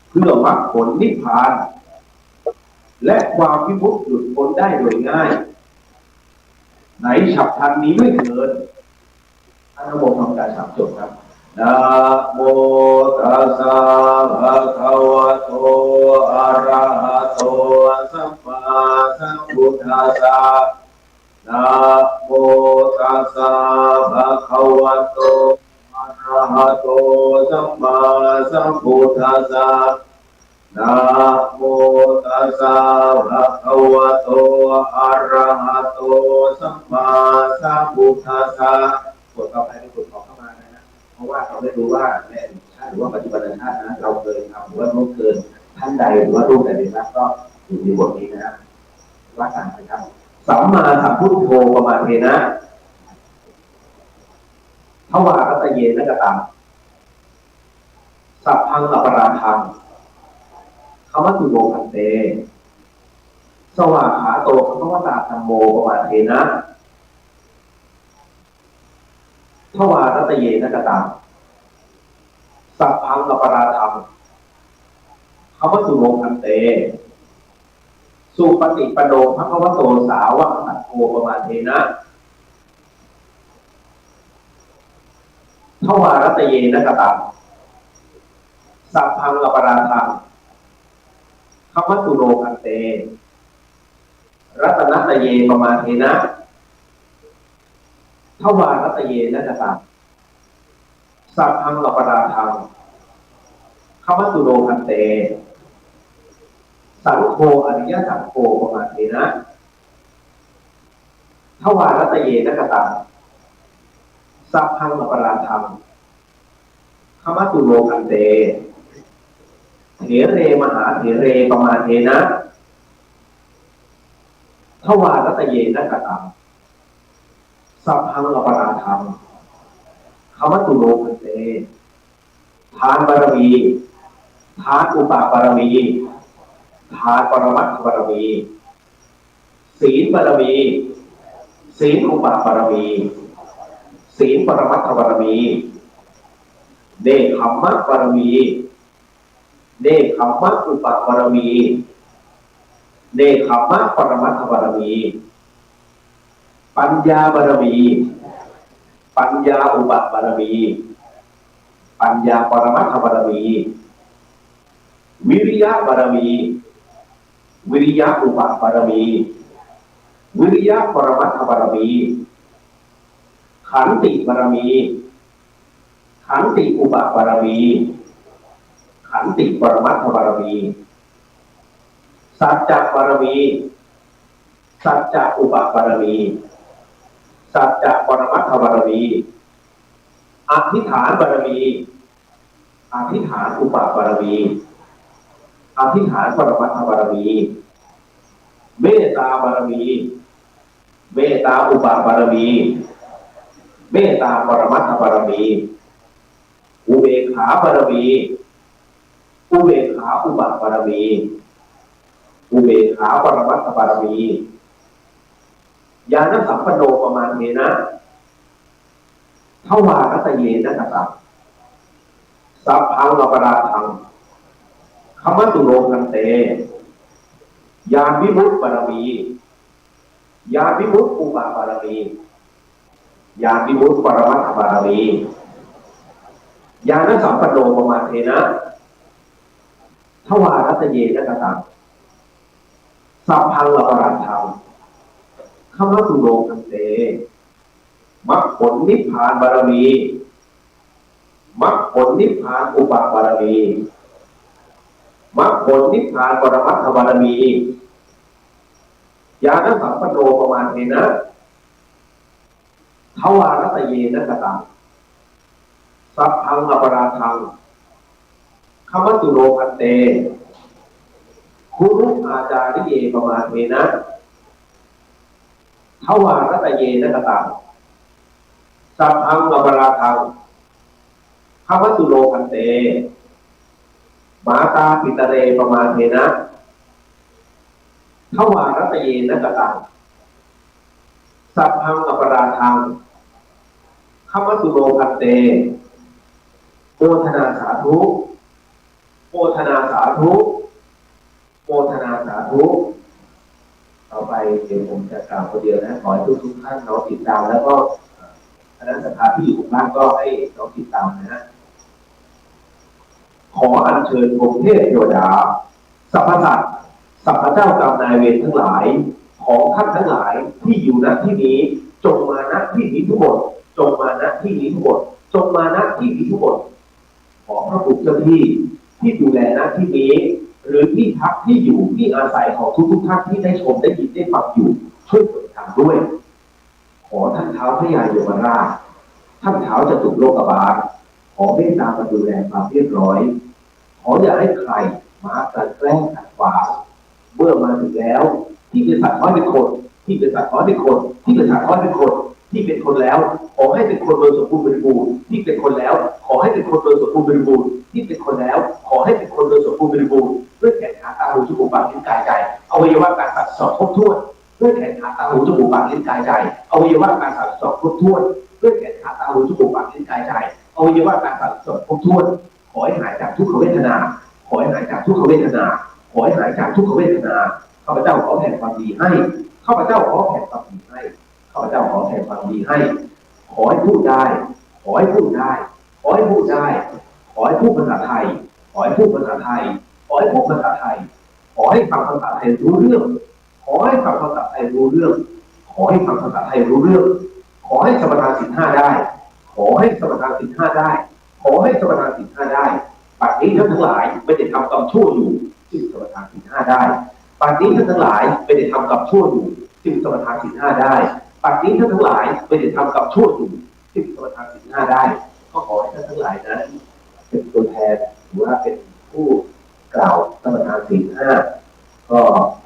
เพื่อมรรคผลนิพพานและความวิมุตติหลุดพ้นได้โดยง่ายในฉับพลันนี้ด้วยเถิดอนุโมทนาการฉับจบครับนะโมตัสสะภะคะวะโตอะระหะโตสัมมาสัมพุทธัสสะนะโมตัสสะภะคะวะโตอะระหะโตสัมมาสัมพุทธัสสะนะโมตัสสะภะคะวะโตอะระหะโตสัมมาสัมพุทธัสสะกดต่อไปเป็นกดของเข้ามานะเพราะว่าเราไม่รู้ว่าในอดีตชาติหรือว่าปัจจุบันชาตินะเราเคยทำหรือว่าล่วงเกินท่านใดหรือว่ารูปใดเป็นนักก็อยู่ในบทนี้นะว่ากันนะครับสัมมาสัมพุทโธประมาเทนะทวารัตเยนะกตังสัพพังอปราทังคำว่าตุโลคันเตสวาขาโตคำว่าตาธัมโมประมาเทนะทวารัตเยนะกตังสัพพังอปราทังคำว่าตุโลคันเตสุปฏิปันโนภควโตสาวกสังโฆประมาเทนะทวารัตเยนะกตังสัพพังอปราทังคำว่าตุโลคันเตรัตนัตเยประมาเทนะทวารัตเยนะกตังสัพพังอปราทังคำว่าตุโลคันเตสังโฆอริยสังโฆประมาเทนะทวารัตเยนะกตังสัพพังอปราทังคำว่าตุโลคันเตเถเรมหาเถเรประมาเทนะทวารัตเยนะกตังสัพพังอปราทังคำว่าตุโลคันเตทานบารมีทานอุปบารมีทานปรมัตถบารมีศีลบารมีศีลอุปบารมีศีลปรมัตถบารมีเนคขมมะบารมีเนคขมมะอุปบารมีเนคขมมะปรมัตถบารมีปัญญาบารมีปัญญาอุปบารมีปัญญาปรมัตถบารมี วิริยะบารมีวิริยะอุปบารมีวิริยะปรมัตถบารมีขันติบารมีขันติอุปบารมีขันติปรมัตถบารมีสัจจะบารมีสัจจะอุปบารมีสัจจะปรมัตถบารมีอธิษฐานบารมีอธิษฐานอุปบารมีอธิษฐานปรมัตถบารมีเมตตาบารมีเมตตาอุปบารมีเมตตาปรมัตถบารมีอุเบกขาบารมีอุเบกขาอุปบารมีอุเบกขาปรมัตถบารมีญาณสัมปันโนประมาณเทนะทวารัตเยนะกตังสัพพังอปราทังคัมมตุโลกันเตญาณวิมุตติบารมีญาณวิมุตติอุปบารมีญาณวิมุตติปรมัตถบารมีญาณสัมปันโนประมาณเทนะทวารัตเยนะกตังสัพพังอปราทังคัมมตุโลกันเตมรรคผลนิพพานบารมีมรรคผลนิพพานอุปบารมีมรรคผลนิพพานปรมัตถบารมีญาณสัมปันโนประมาณเทนะทวารัตเยนะกตังสัพพังอปราทังคัมมตุโลกันเตคุรุอาจาริเยประมาณเทนะทวารัตเยนะกตังสัพพังอปราทังคัมมตุโลกันเตมาตาปิตเรประมาณเทนะทวารัตเยนะกตังสัพพังอปราทังคัมมตุโลกันเตโมทนาสาธุโมทนาสาธุโมทนาสาธุต่อไปเดี๋ยวผมจะกล่าวคนเดียวนะขอให้ทุกท่านน้องติดตามแล้วก็คณะสัมภาระที่อยู่บ้านก็ให้น้องติดตามนะขออัญเชิญองค์เทพเทวดาสรรพสัตว์สัพพเจ้ากรรมนายเวรทั้งหลายของท่านทั้งหลายที่อยู่ณที่นี้จงมาณที่นี้ทุกคนจงมาณที่นี้ทุกคนจงมาณที่นี้ทุกคนขอพระบุตรเจ้าที่ดูแลณที่นี้หรือที่พักที่อยู่ที่อาศัยของทุกท่านที่ได้ชมได้ยินได้ฟังอยู่ช่วยเปิดทางด้วยขอท่านเท้าพระยายมราชท่านเท้าจตุโลกบาลขอเมตตามาดูแลความเรียบร้อยขออย่าให้ใครมากันแกล้งขัดขวางเมื่อมาถึงแล้วที่เป็นสัตว์น้อยเป็นคนที่เป็นสัตว์น้อยเป็นคนที่เป็นสัตว์น้อยเป็นคนที่เป็นคนแล้วขอให้เป็นคนโดยสมบูรณ์บริบูรณ์ที่เป็นคนแล้วขอให้เป็นคนโดยสมบูรณ์บริบูรณ์ที่เป็นคนแล้วขอให้เป็นคนโดยสมบูรณ์บริบูรณ์ด้วยแขนขาตาหูจมูกปากลิ้นกายใจอวัยวะการสั่งสอนครบถ้วนด้วยแขนขาตาหูจมูกปากลิ้นกายใจอวัยวะการสั่งสอนครบถ้วนด้วยแขนขาตาหูจมูกปากลิ้นกายใจอวัยวะการสั่งสอนครบถ้วนขอให้หายจากทุกขเวทนาขอให้หายจากทุกขเวทนาขอให้หายจากทุกขเวทนาข้าพเจ้าขอแผ่ความดีให้ข้าพเจ้าขอแผ่ความดีให้ข้าพเจ้าขอแผ่ความดีให้ขอให้พูดได้ขอให้พูดได้ขอให้พูดได้ขอให้พูดภาษาไทยขอให้พูดภาษาไทยขอให้พูดภาษาไทยขอให้ฟังภาษาไทยรู้เรื่องขอให้ฟังภาษาไทยรู้เรื่องขอให้ฟังภาษาไทยรู้เรื่องขอให้สมถะศีล5ได้ขอให้สมถะศีล5ได้ขอให้สมถะศีล5ได้ปัจจุบันท่านทั้งหลายไม่ได้ทำกรรมชั่วอยู่จึงสมถะศีล5ได้ปัจจุบันท่านทั้งหลายไม่ได้ทำกรรมชั่วอยู่จึงสมถะศีล5ได้ปัจจุบันท่านทั้งหลายไม่ได้ทำกรรมชั่วอยู่จึงสมถะศีล5ได้ก็ขอให้ท่านทั้งหลายนั้นเป็นตัวแทนหรือว่าเป็นผู้กล่าวสมถะศีล5ก็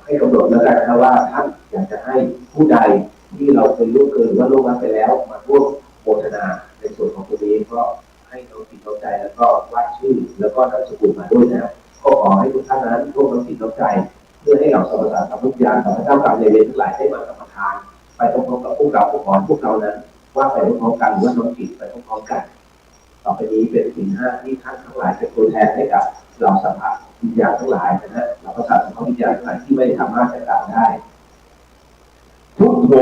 ให้กำหนดแล้วกันนะว่าท่านอยากจะให้ผู้ใดที่เราเป็นล่วงเกินหรือว่าล่วงลับไปแล้วมาร่วมโมทนาในส่วนของตัวเองก็ให้น้องจิตน้องใจแล้วก็วาดชื่อแล้วก็นามสกุลมาด้วยนะก็ขอให้ทุกท่านนั้นร่วมน้องจิตน้องใจเพื่อให้เราสมถะสัมพุทธญาณสัมพเจ้ากรรมนายเวรทั้งหลายได้มาสัมปทานไปพร้อมๆกับพวกเราพวกเรานั้นว่าไปพร้อมๆกันหรือว่าน้องจิตไปพร้อมๆกันต่อไปนี้เป็นศีล5ที่ท่านทั้งหลายเป็นตัวแทนให้กับเราสัมผัสวิญญาณทั้งหลายนะฮะเราประสาทสัมผัสวิญญาณทั้งหลายที่ไม่สามารถจะกล่าวได้พุทโธ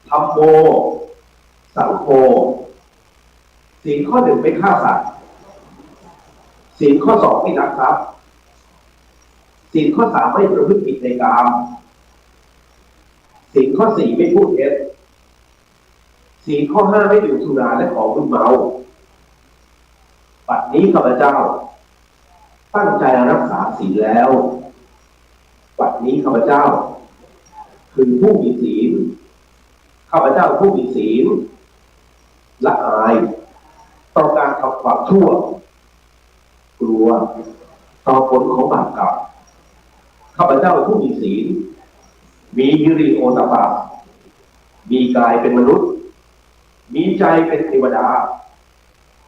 ธัมโมสังโฆศีลข้อ 1ไม่ฆ่าสัตว์ ศีลข้อ2ไม่ลักทรัพย์ศีลข้อ3ไม่ประพฤติผิดในกามศีลข้อ4ไม่พูดเท็จศีลข้อ5ไม่ดื่มสุราและของมึนเมาบัดนี้ข้าพเจ้าตั้งใจรักษาศีลแล้วบัดนี้ข้าพเจ้าคือผู้มีศีลข้าพเจ้าผู้มีศีลละอายต่อการทำความชั่วกลัวต่อผลของบาปกรรมข้าพเจ้าผู้มีศีลมีฮิริโอตปะมีกายเป็นมนุษย์มีใจเป็นเทวดา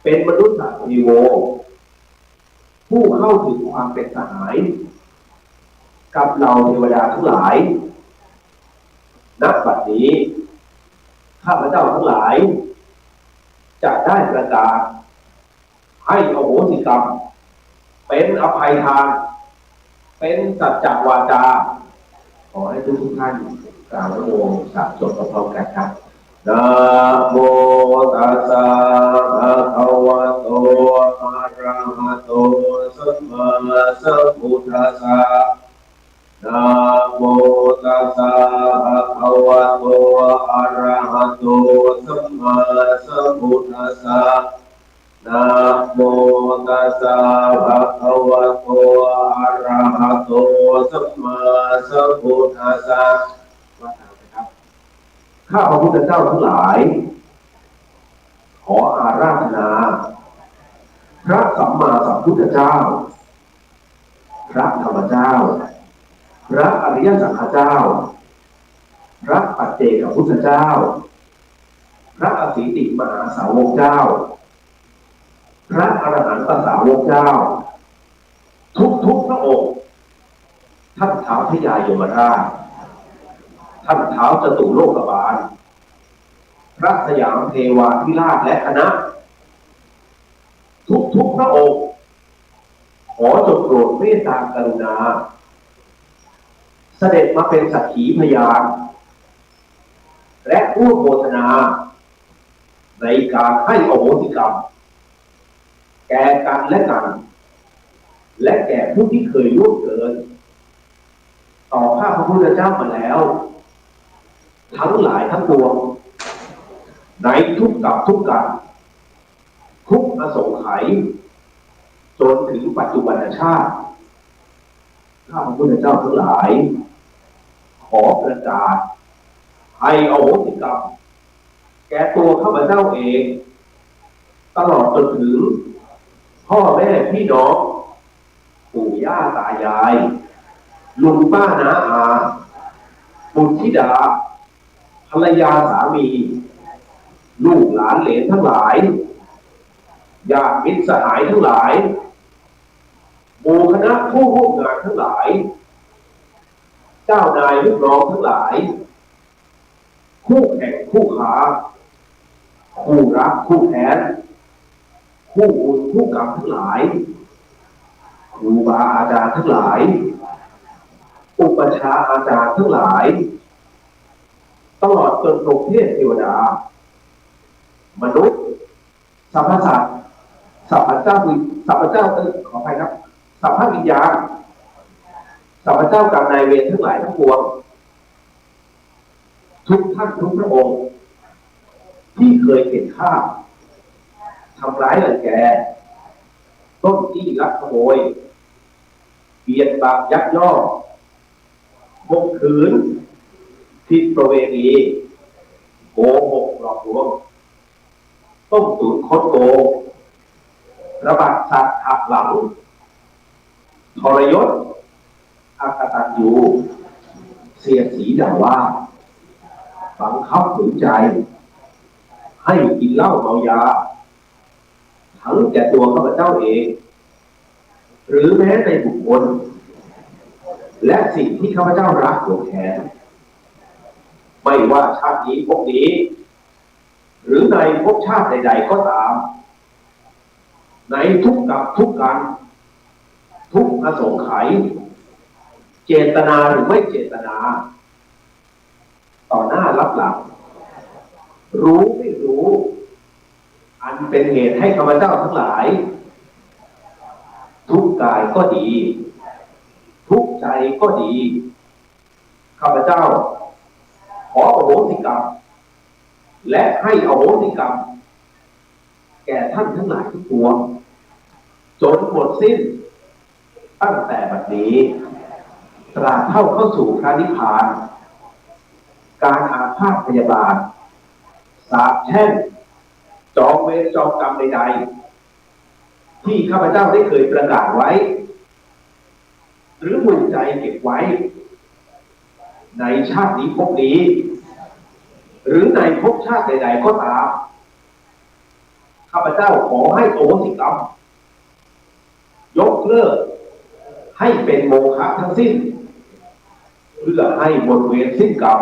เป็นมนุษย์สัตว์นิโวผู้เข้าถึงความเป็นสหายกับเราเทวดาทั้งหลายณ บัดนี้ข้าพเจ้าทั้งหลายจะได้ประกาศให้อโหสิกรรมเป็นอภัยทานเป็นสัจจวาจาขอให้ทุกท่านกล่าวนะโมสามจบพร้อมกันครับนะโมตัสสะภะคะวะโตอะระหะโตสัมมาสัมพุทธัสสะนะโมตัสสะภะคะวะโตอะระหะโตสัมมาสัมพุทธัสสะนะโมตัสสะภะคะวะโตอะระหะโตสัมมาสัมพุทธัสสะข้าพระพุทธเจ้าทั้งหลายขออาราธนาพระสัมมาสัมพุทธเจ้าพระธรรมเจ้าพระอริยสังฆเจ้าพระปัจเจกพุทธเจ้าพระอสิติมหาสาวกเจ้าพระอรหันตสาวกเจ้าทุกพระองค์ท่านท้าวพญายมราชท่านท้าวจตุโลกบาลพระสยามเทวาธิราชและคณะทุกพระองค์ขอจงโปรดเมตตากรุณาเสด็จมาเป็นสักขีพยานและผู้โฆษณาในการให้อโหสิกรรมแก่กันและกันและแก่ผู้ที่เคยล่วงเกินต่อข้าพระพุทธเจ้ามาแล้วทั้งหลายทั้งปวงในทุกกับทุกกันทุกอสงไขยจนถึงปัจจุบันชาติข้าพระพุทธเจ้าทั้งหลายขอประกาศให้อโหสิกรรมแก่ตัวข้าพเจ้าเองตลอดจนถึงพ่อแม่พี่น้องปู่ย่าตายายลุงป้าน้าอาบุตรธิดาภรรยาสามีลูกหลานเหลนทั้งหลายญาติมิตรสหายทั้งหลายหมู่คณะผู้ร่วมงานทั้งหลายเจ้านายลูกน้องทั้งหลายคู่แข่งคู่ค้าคู่รักคู่แค้นคู่บุญคู่กรรมทั้งหลายครูบาอาจารย์ทั้งหลายอุปชฌาย์อาจารย์ทั้งหลายตลอดจนพรหมเทพเทวดามนุษย์สรรพสัตว์สัพพเจ้าขออภัยครับสัพพวิญญาณสัพพเจ้ากรรมนายเวรทั้งหลายทั้งปวงทุกท่านทุกพระองค์ที่เคยเห็นข้าทำร้ายรังแกต้นจี้ลักขโมยเบียดบังยักยอกข่มขืนผิดประเวณีโกหกหลอกลวงต้มตุ๋นคดโกงระบาดสัตว์หักหลังทรยศอากตัญญูเสียดสีด่าว่าบังคับขืนใจให้กินเหล้าเมายาทั้งแก่ตัวข้าพเจ้าเองหรือแม้ในบุคคลและสิ่งที่ข้าพเจ้ารักโกรธแค้นไม่ว่าชาตินี้ภพนี้หรือในภพชาติใดๆก็ตามในทุกกับทุกกันทุกอสงไขยเจตนาหรือไม่เจตนาต่อหน้ารับหลังรู้ไม่รู้อันเป็นเหตุให้ข้าพเจ้าทั้งหลาย ทุกกายก็ดีทุกใจก็ดีข้าพเจ้าขออโหสิกรรมและให้อโหสิกรรมแก่ท่านทั้งหลายทุกปวงจนหมดสิ้นตั้งแต่บัดนี้ตราบเท่าเข้าสู่พระนิพพานการอาฆาตพยาบาทสาปแช่งจองเวรจองกรรมใดๆที่ข้าพเจ้าได้เคยประกาศไว้หรือผูกใจเก็บไว้ในชาตินี้ภพนี้หรือในภพชาติใดๆก็ตามข้าพเจ้าขอให้โอโหสิกรรมยกเลิกให้เป็นโมฆะทั้งสิ้นเพื่อให้หมดเวรสิ้นกรรม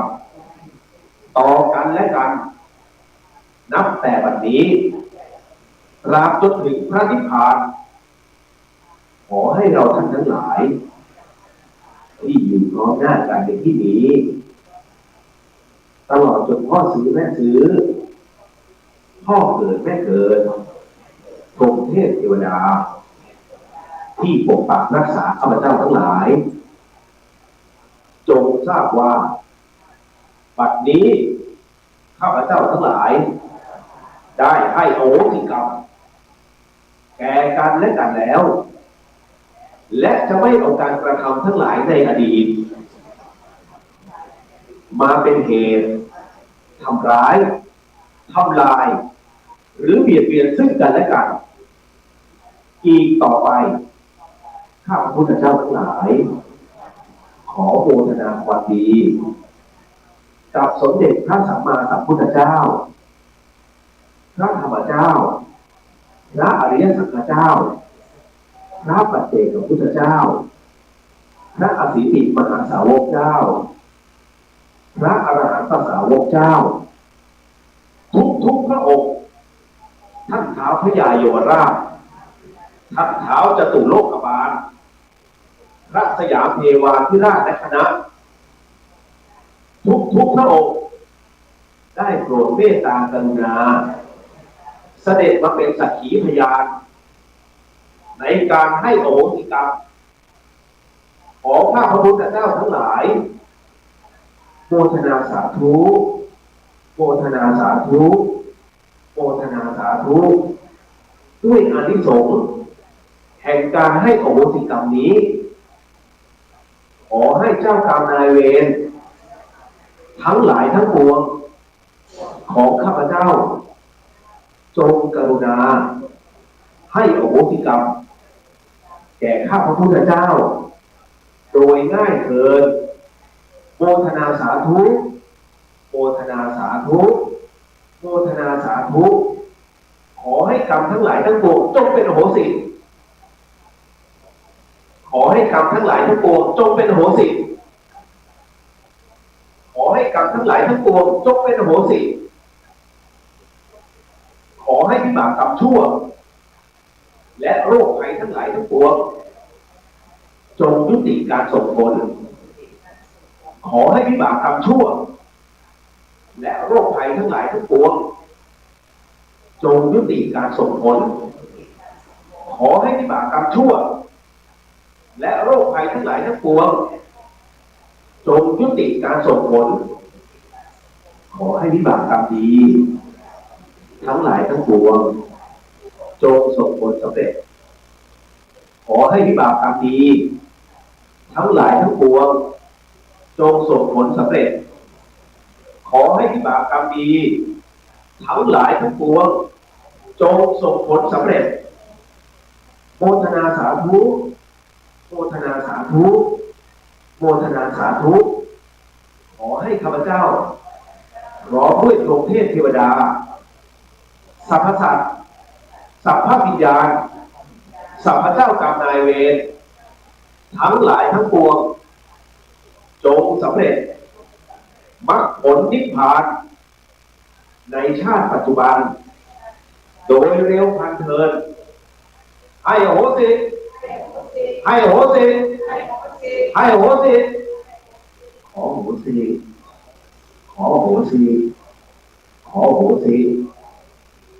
ต่อกันและกันนับแต่บัดนี้ตราบจนถึงพระนิพพานขอให้เราท่านทั้งหลายที่อยู่พร้อมหน้ากันในที่นี้ตลอดจนพ่อซื้อแม่ซื้อพ่อเกิดแม่เกิดพรหมเทพเทวดาที่ปกปักรักษาข้าพเจ้าทั้งหลายจงทราบว่าบัดนี้ข้าพเจ้าทั้งหลายได้ให้อโหสิกรรมแก่กันและกันแล้วและจะไม่เอาการกระทำทั้งหลายในอดีตมาเป็นเหตุทำร้ายทำลายหรือเบียดเบียนซึ่งกันและกันอีกต่อไปข้าพระพุทธเจ้าทั้งหลายขอโมทนาความดีกับสมเด็จพระสัมมาสัมพุทธเจ้าพระธรรมเจ้าพระอริยสังฆเจ้าพระปัจเจกพุทธเจ้าพระอสิติมหาสาวกเจ้าพระอรหันตสาวกเจ้าทุกพระองค์ท่านท้าวพญาโยมราชท่านท้าวจตุโลกบาลพระสยามเทวาธิราชและคณะทุกพระองค์ได้โปรดเมตตากรุณาเสด็จมาเป็นสักขีพยานในการให้อโหสิกรรมของข้าพระพุทธเจ้าทั้งหลายโมทนาสาธุโมทนาสาธุโมทนาสาธุด้วยอานิสงส์แห่งการให้อโหสิกรรมนี้ขอให้เจ้ากรรมนายเวรทั้งหลายทั้งปวงของข้าพเจ้าจงกรุณาให้อโหสิกรรมแก่ข้าพระพุทธเจ้าโดยง่ายเถิดโมทนาสาธุโมทนาสาธุโมทนาสาธุขอให้กรรมทั้งหลายทั้งปวงจงเป็นอโหสิขอให้กรรมทั้งหลายทั้งปวงจงเป็นอโหสิขอให้กรรมทั้งหลายทั้งปวงจงเป็นอโหสิขอให้วิบากกรรมชั่วและโรคภัยทั้งหลายทั้งปวงจงยุติการส่งผลขอให้วิบากกรรมชั่วและโรคภัยทั้งหลายทั้งปวงจงยุติการส่งผลขอให้วิบากกรรมชั่วและโรคภัยทั้งหลายทั้งปวงจงยุติการส่งผลขอให้วิบากกรรมดีทั้งหลายทั้งปวงจงส่งผลสำเร็จขอให้วิบากกรรมดีทั้งหลายทั้งปวงจงส่งผลสำเร็จขอให้วิบากกรรมดีทั้งหลายทั้งปวงจงส่งผลสำเร็จโมทนาสาธุโมทนาสาธุโมทนาสาธุขอให้ข้าพเจ้าร้องด้วยพรหมเทพเทวดาสรรพสัตว์สัพพวิญญาณสัพพเจ้ากรรมนายเวรทั้งหลายทั้งปวงจงสำเร็จมรรคผลนิพพานในชาติปัจจุบันโดยเร็วพลันเถิดให้อโหสิให้อโหสิให้อโหสิขออโหสิขออโหสิขออโหสิ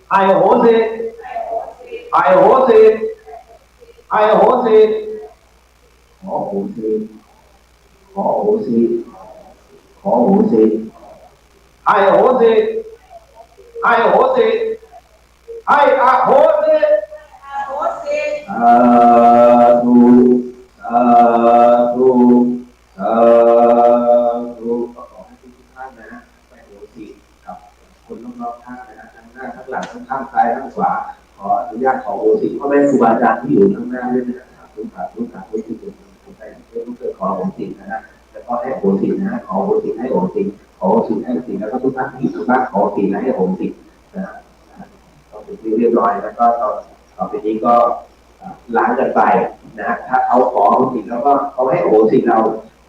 ให้อโหสิให้อโหสิ ไอ้โหสิขอโหสิขอโหสิขอโหสิไอ้โหสิไอ้โหสิไอ้อโหสิดูดูดูประกอบให้ทุกท่านนะไปโหสิกับคนรอบๆท่านนะทั้งหน้าทั้งหลังทั้งข้างซ้ายทั้งขวาขออนุญาตขอโหสิพ่อแม่ครูบาอาจารย์ที่อยู่ข้างหน้าด้วยนะครับทุกท่านที่อยู่ในทุกเกิดขอโหสินะแล้วก็ให้โหสินะขอโหสิให้โหสิขอโหสิให้โหสิแล้วก็ทุกท่านที่อยู่บ้านขอโหสิและให้โหสินะก็เป็นที่เรียบร้อยแล้วก็ต่อไปนี้ก็ล้างกันไปนะถ้าเอาขอโหสิแล้วก็เขาให้โหสิเรา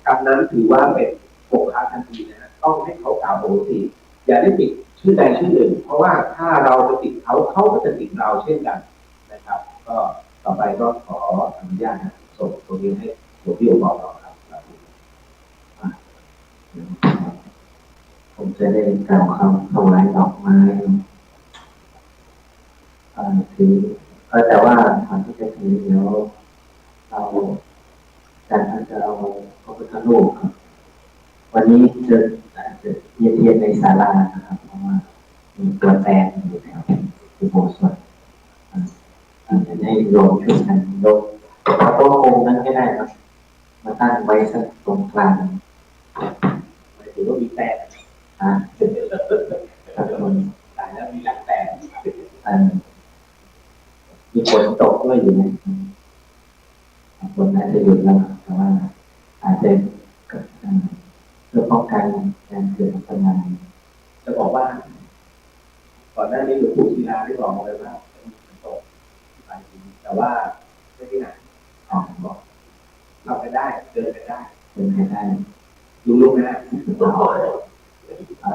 กรรมนั้นถือว่าเป็นโภคะทันทีนะต้องให้เขากล่าวโหสิอย่าได้ติดชื่อใดชื่อหนึ่งเพราะว่าถ้าเราไปติดเขาก็จะติดเราเช่นกันนะครับก็ต่อไปก็ขออนุญาตนะส่งตรงนี้ให้หลวงพี่โอบอกเราครับผมจะได้กล่าวคำถวายดอกไม้ถือแต่ว่าก่อนที่จะถือเดี๋ยวเราการท่านจะเอาพระพุทธรูปครับวันนี้จะเย็นๆในศาลานะครับเพราะว่ามีตัวแทนอยู่แถวอุโบสถจะได้โยมช่วยกันยกโต๊ะโค้งนั้นก็ได้ครับมาตั้งไว้สักตรงกลางหมายถึงว่ามีแตนถ้าคนตายแล้วมีหลังแตนมีฝนตกด้วยอยู่นะฝนอาจจะหยุดแล้วแต่ว่าอาจจะเพื่อป้องกันการเกิดอันตรายจะบอกว่าก่อนหน้านี้หลวงปู่ศิลาได้บอกเลยว่าฝนตกแต่ว่าไม่ที่ไหนบอกเราไปได้เดินไปได้ลุกนะ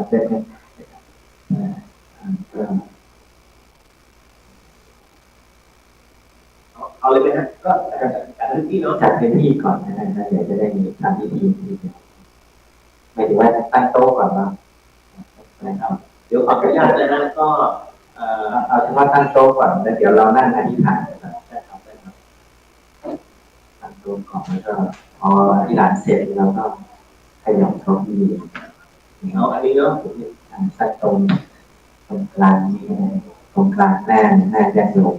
เดินกันเอาเลยไหมฮะก็จัดพื้นที่เนาะจัดพื้นที่ก่อนนะเดี๋ยวจะได้มีทำพิธีหมายถึงว่าตั้งโต๊ะก่อนนะเดี๋ยวขออนุญาตนะก็เอาเฉพาะตั้งโต๊ะก่อนแล้วเดี๋ยวเรานั่งอธิษฐานนะครับได้ครับตั้งโต๊ะก่อนแล้วก็พออธิษฐานเสร็จเราก็ขยับเก้าอี้เอาอันนี้เนาะตั้งตรงกลางนี้ตรงกลางหน้าแยกโยม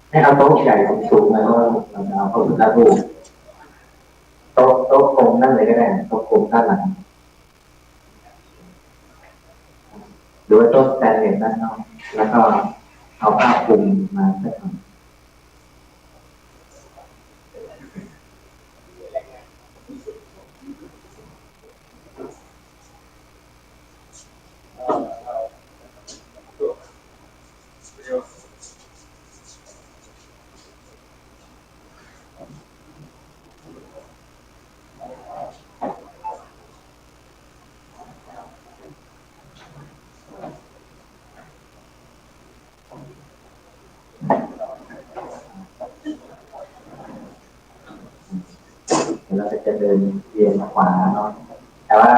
ให้เอาโต๊ะใหญ่สูงๆแล้วเราจะเอาพระพุทธรูปโต๊ะกลมนั่นเลยก็ได้โต๊ะกลมด้านหลังหรือว่าโต๊ะสแตนเลสด้านนอกแล้วก็เอาผ้าคลุมมาสักหน่อยเราจะเดินเวียนขวาเนาะแต่ว่า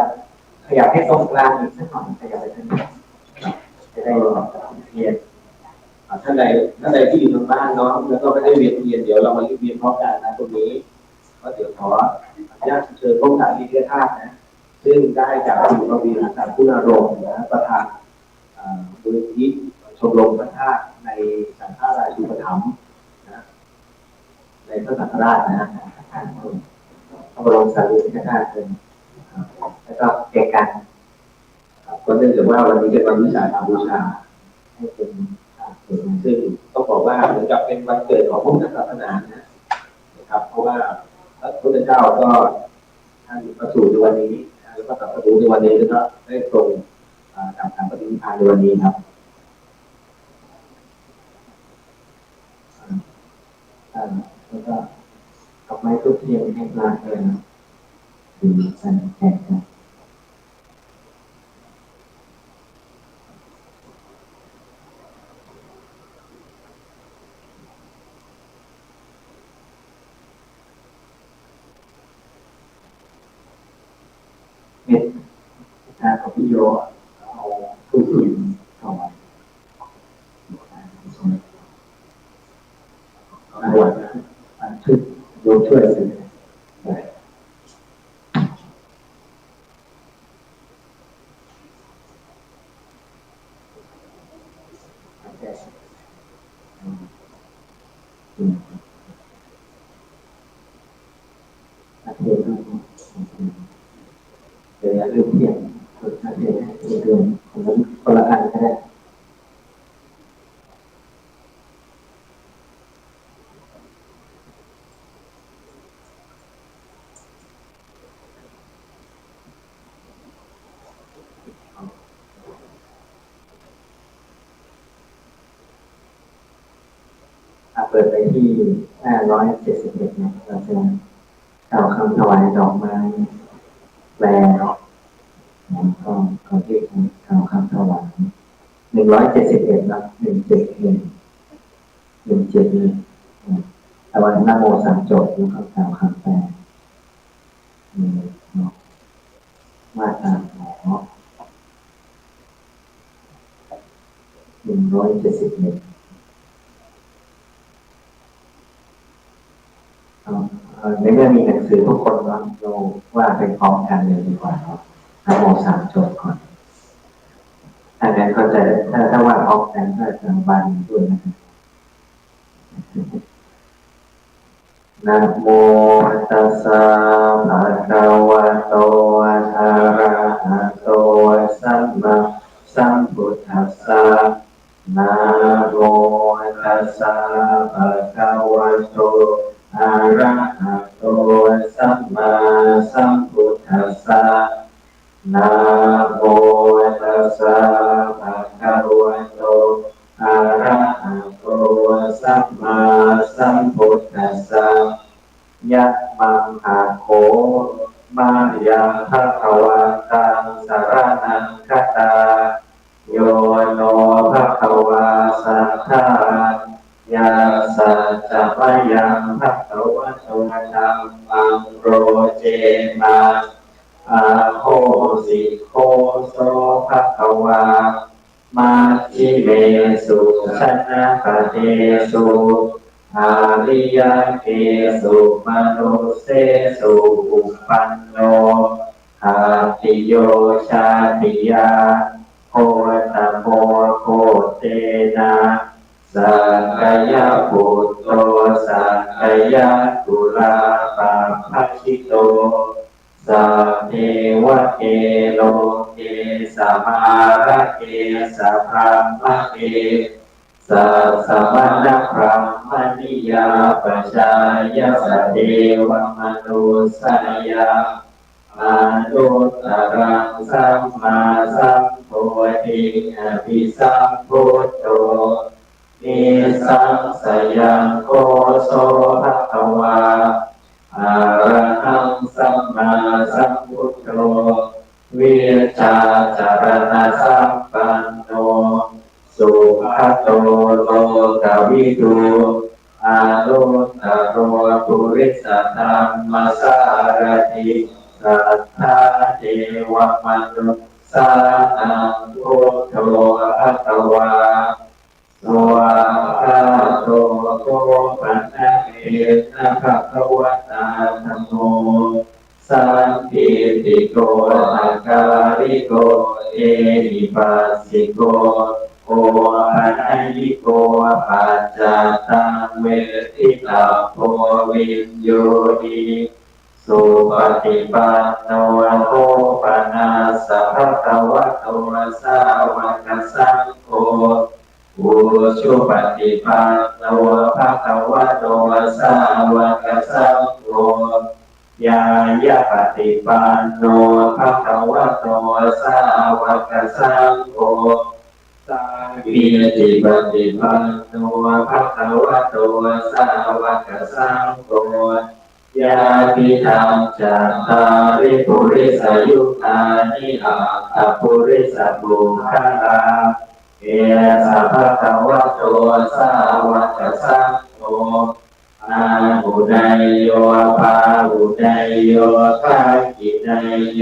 ขยับให้ตรงกลางอีกสักหน่อยขยับไปทางนี้จะได้เวียนท่านใดที่อยู่ทางบ้านเนาะแล้วก็ไม่ได้เวียนเดี๋ยวเรามาเวียนพร้อมกันนะตรงนี้ก็เดี๋ยวขออนุญาตเชิญพระสารีริกธาตุนะซึ่งได้จากคุณประวีณอาจารย์คุณรงค์นะประธานมูลนิธิชมรมพระธาตุในสังฆราชูปถัมภ์นะในพระสังฆราชนะพระบรมสารีริกธาตุเป็นแล้วก็แก่กันก็เนื่องจากว่าวันนี้เป็นวันวิสาขบูชาให้เป็นซึ่งต้องบอกว่าเหมือนกับเป็นวันเกิดของพุทธศาสนานะครับเพราะว่าพระพุทธเจ้าก็ท่านประสูติในวันนี้แล้วก็ตรัสรู้ในวันนี้แล้วก็ได้ทรงทำการปฏิบัติในวันนี้ครับแล้วก็กับไม้ทุกเทียนให้ปลาเกินถึงกันแข่งกันเม็ดการของพิโยเอาทุกเทียนเข้ามา บวชช่วยโยมช่วยสิอาเทศเดี๋ยวลืมเทียนอาเทศเดือนคนละอันก็ได้เปิดไปที่571นะเราจะกล่าวคำถวายดอกไม้แปลก็ที่กล่าวคำถวาย171นะ171แต่วันนะโมสามจบแล้วก็กล่าวคำแปลมาตรา171ในเมื่อมีหนังสือทุกคนเราว่าไปพร้อมกันเลยดีกว่าครับนะโมสามจบก่อนถ้างั้นก็จะถ้าว่าพร้อมกันก็จะบาลีด้วยนะครับนะโมตัสสะภะคะวะโตอะระหะโตสัมมาสัมพุทธัสสะนะโมตัสสะภะคะวะโตอะระหะโตสัมมาสัมพุทธัสสะนะโมตัสสะภะคะวะโตอะระหะโตสัมมาสัมพุทธัสสะยะมังหาโคมายังภะคะวะตังสรณังคัจฉาโยโนภะคะวะสัทธายาสัจจะมะยังภะคะวะโตธัมมังโปรเจนะอาโหสิโคโสภะคะวะมัชฌิเมสุชนะปะเทสุอาริยเกสุมนุเสสุอุปปันโนอาติโยชาติยาโคตโมโคเตนะสังฆยะปุตโตสังฆยะตุลาปะภะชิโตสัพเพวะเกโลเกสัมมาระเกสัพพะมะเกสัสสะมะนะพรหมนิยาปัจจายะสะเทวมนุสยามนุตตรังสัมมาสัมโพธิอภิสัมพุทโธนิสังสยังโกโสภะคะวะอะระหังสัมมาสัมพุทโธวิชาจารณะสัมปันโนสุขโตโลกวิทูอานุตตโรปุริสธรรมสารถิสัทธาเทวมนุษย์สานังพุทโธภะคะวะสวากาโตโกปัญญเอนะภะคะวะตาธัมโมสัมภิติโกอาการิโกเอหิปัสสิโกโอปัญญิโกปัจจตังเวทิตาโพวินโยหิสุปฏิปันโนโคปนัสสะภะคะวะโตสาวกสังโฆอุชุปฏิปันโนภะคะวะโตสาวกสังโฆญาญาปฏิปันโนภะคะวะโตสาวกสังโฆสังฆิติปฏิปันโนภะคะวะโตสาวกสังโฆยาภิธรรมจัตตาริปุริสยุคตานิอัตถปุริสบุคคลาเอสะภะคะวะโตสาวกสังโฆอาหุไนโยภาหุไนโยภากิไนโย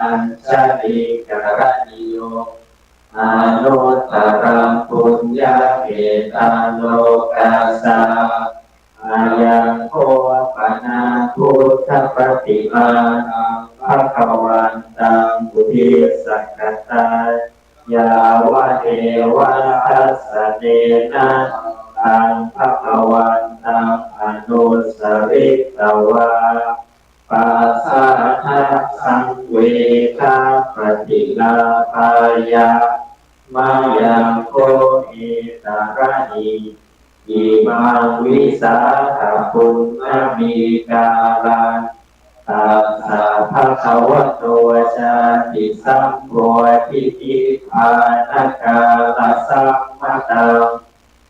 อัญชลิกรณิโยอนุตตรังปุญญาเกตังโลกัสสะ มานังภะคะวันตังอุทิสักตายาวะเทวะทัสสะเนนะตังภะคะวันตังอนุสริตวาปัสสะทะสังเวคาปฏิลาภายะมายังโคอิตาระหิอิมังวิสาขปุณณมีกาลังตัสสะภะคะวะโตชาติสัมโพธิอิทานกาลสัมมตัง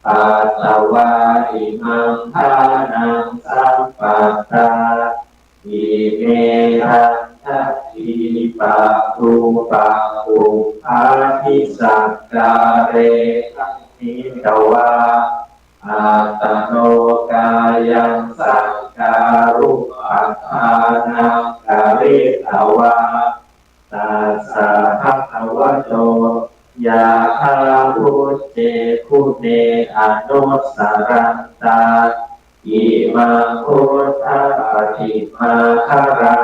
ปัตตวาอิมังทานังสัมปัตตาอิเมทันทัตถิปะภูปะภูอาทิสักการเรนิตวาอาตโนกายังสักการุปัฏฐานังกาลิตวาตัสสะภะคะวะโตยะถาพุทเตคุเนอนุสสรันตาอิมังพุทธะปฏิมาคารา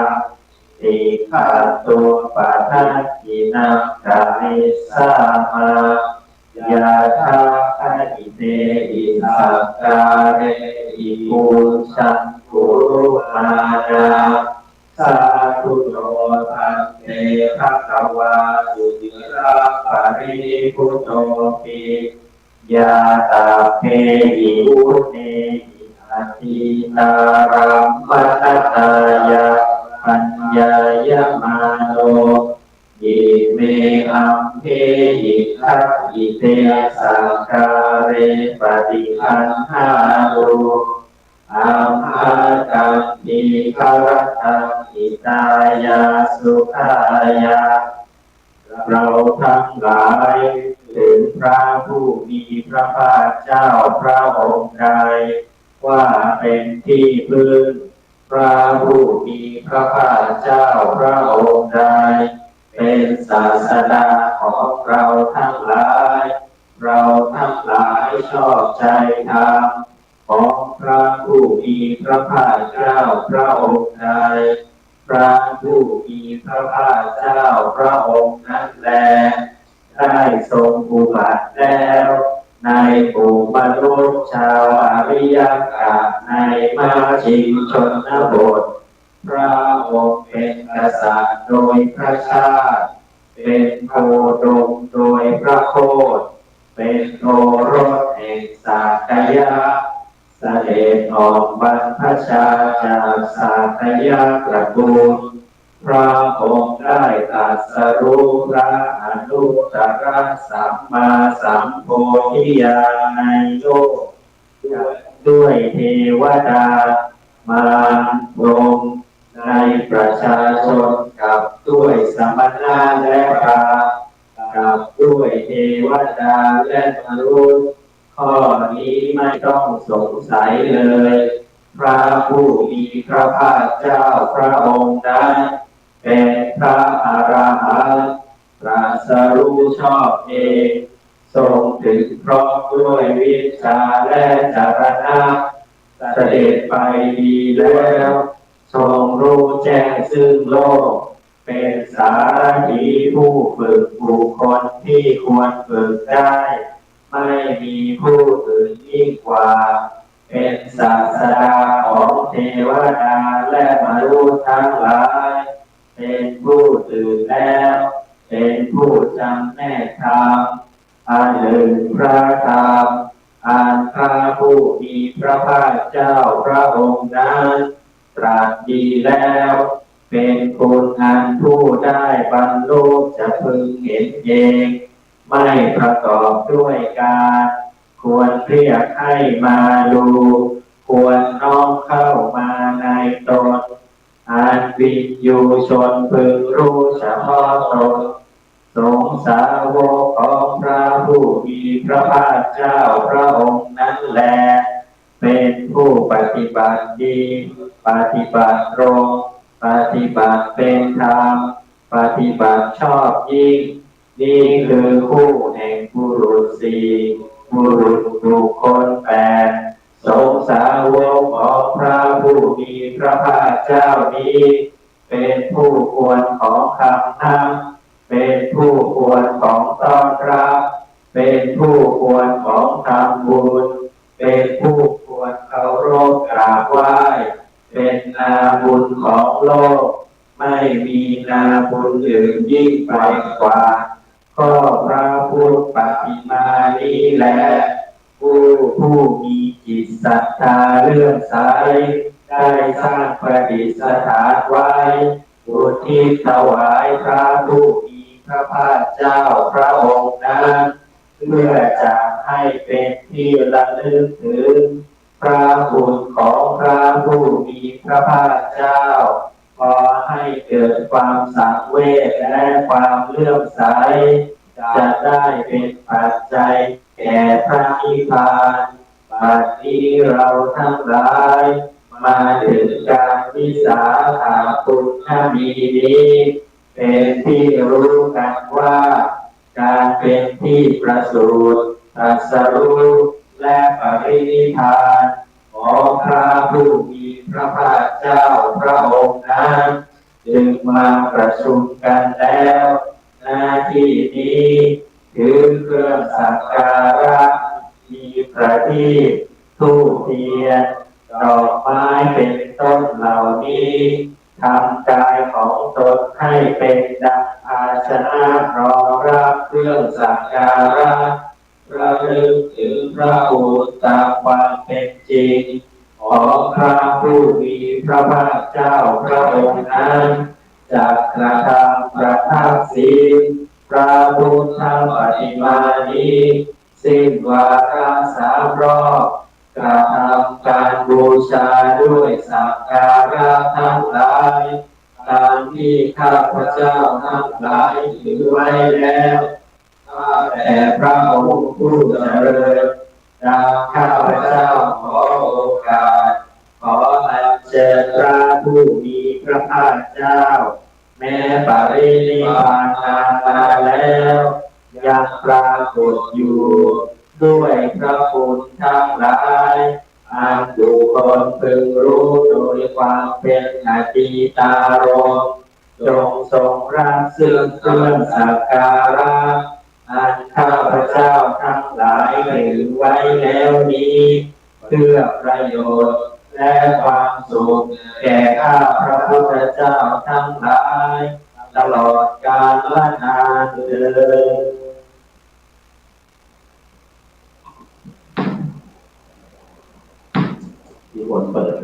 ติขัตโตปัฏฐานินังกามิสามายะถาอิเตอิสักการเรอิปุชังกุรุมานาสาธุโนทันเตภะคะวาสุติราปริพุทโธปิยาตาเพหิอุเนหิอาทินารัมมตตายะปัญญายมาโนยิเมอัมเพหิทัตถิเตสังคาเรปฏิคันหารุอัมมาตังนิคารตังอิตายาสุขายาเราทั้งหลายถึงพระผู้มีพระภาคเจ้าพระองค์ใดว่าเป็นที่พึ่งพระผู้มีพระภาคเจ้าพระองค์ใดเป็นศาสดาของเราทั้งหลายเราทั้งหลายชอบใจธรรมของพระผู้มีพระภาคเจ้าพระองค์ใดพระผู้มีพระภาคเจ้าพระองค์นั้นแลได้ทรงอุบัติแล้วในหมู่มนุษย์ชาวอริยกะในมาชิงชนบทพระองค์เป็นกษัตริย์โดยพระชาติเป็นโคดมโดยพระโคดเป็นโอรสแห่งสากยะเสด็จออกบรรพชาจากสากยะตระกูลพระองค์ได้ตรัสรู้พระอนุตตรสัมมาสัมโพธิญาณในโลกด้วยเทวดามารพรหมในประชาชนกับด้วยสมณะและพราหมณ์กับด้วยเทวดาและมนุษย์ข้อนี้ไม่ต้องสงสัยเลยพระผู้มีพระภาคเจ้าพระองค์นั้นเป็นพระอรหันต์ตรัสรู้ชอบเองทรงถึงพร้อมด้วยวิชาและจรณะเสด็จไปดีแล้วทรงรู้แจ้งซึ่งโลกเป็นสารถีผู้ฝึกบุคคลที่ควรฝึกได้ไม่มีผู้อื่นยิ่งกว่าเป็นศาสดาของเทวดาและมนุษย์ทั้งหลายเป็นผู้ตื่นแล้วเป็นผู้จำแนกธรรมอันหนึ่งพระธรรมอันพระผู้มีพระภาคเจ้าพระองค์นั้นตรัสดีแล้วเป็นคุณอันผู้ได้บรรลุจะพึงเห็นเองไม่ประกอบด้วยการควรเรียกให้มาดูควรน้อมเข้ามาในตนอันวิญญูชนพึงรู้เฉพาะตนสงฆ์สาวกของพระผู้มีพระภาคเจ้าพระองค์นั้นแลเป็นผู้ปฏิบัติดีปฏิบัติตรงปฏิบัติเป็นธรรมปฏิบัติชอบยิ่งนี่คือคู่แห่งบุรุษสี่บุรุษบุคคลแปดสงฆ์สาวกของพระผู้มีพระภาคเจ้านี้ เป็นผู้ควรของคำนับเป็นผู้ควรของต้อนรับเป็นผู้ควรของทำบุญเป็นผู้ควรเคารพกราบไหว้เป็นนาบุญของโลกไม่มีนาบุญอื่นยิ่งไปกว่าก็พระพุทธปฏิมานี้แหละผู้มีจิตศรัทธาเลื่อมใสได้สร้างประดิษฐานไว้อุทิศถวายพระผู้มีพระภาคเจ้าพระองค์นั้นเพื่อจะให้เป็นที่ระลึกถึงพระคุณของพระผู้มีพระภาคเจ้าขอให้เกิดความสังเวชและความเลื่อมใสจะได้เป็นปัจจัยแก่พระนิพพานบัดนี้เราทั้งหลายมาถึงการวิสาขบูชมีนี้เป็นที่รู้กันว่าการเป็นที่ประสูติตรัสรู้และปรินิพพานของพระผู้มีพระภาคเจ้าพระองค์นั้นจึงมาประชุมกันแล้วหน้าที่นี้คือเครื่องสักการะมีประทีปธูปเทียนดอกไม้เป็นต้นเหล่านี้ทำกายของตนให้เป็นดังภาชนะรองรับเครื่องสักการะระลึกถึงพระคุณตามความเป็นจริงของพระผู้มีพระภาคเจ้าพระองค์นั้นจากกระทำประทับศีลพระพุทธปฏิมานี้สิ้นวาระ3 รอบกระทำการบูชาด้วยสักการะทั้งหลายตามที่ข้าพเจ้าทั้งหลายถือไว้แล้วข้าแต่พระองค์ผู้เจริญดังข้าพเจ้าขอโอกาสขออัญเชิญพระผู้มีพระภาคเจ้าแม้ปรินิพพานมาแล้วยังปรากฏอยู่ด้วยพระคุณทั้งหลายอันบุคคลพึงรู้โดยความเป็นอดีตารมณ์จงทรงรับซึ่งเครื่องสักการะอันข้าพเจ้าทั้งหลายถือไว้แล้วนี้เพื่อประโยชน์และความสุขแก่ข้าพระพุทธเจ้าทั้งหลายตลอดกาลนานเทอญมีบทเปิด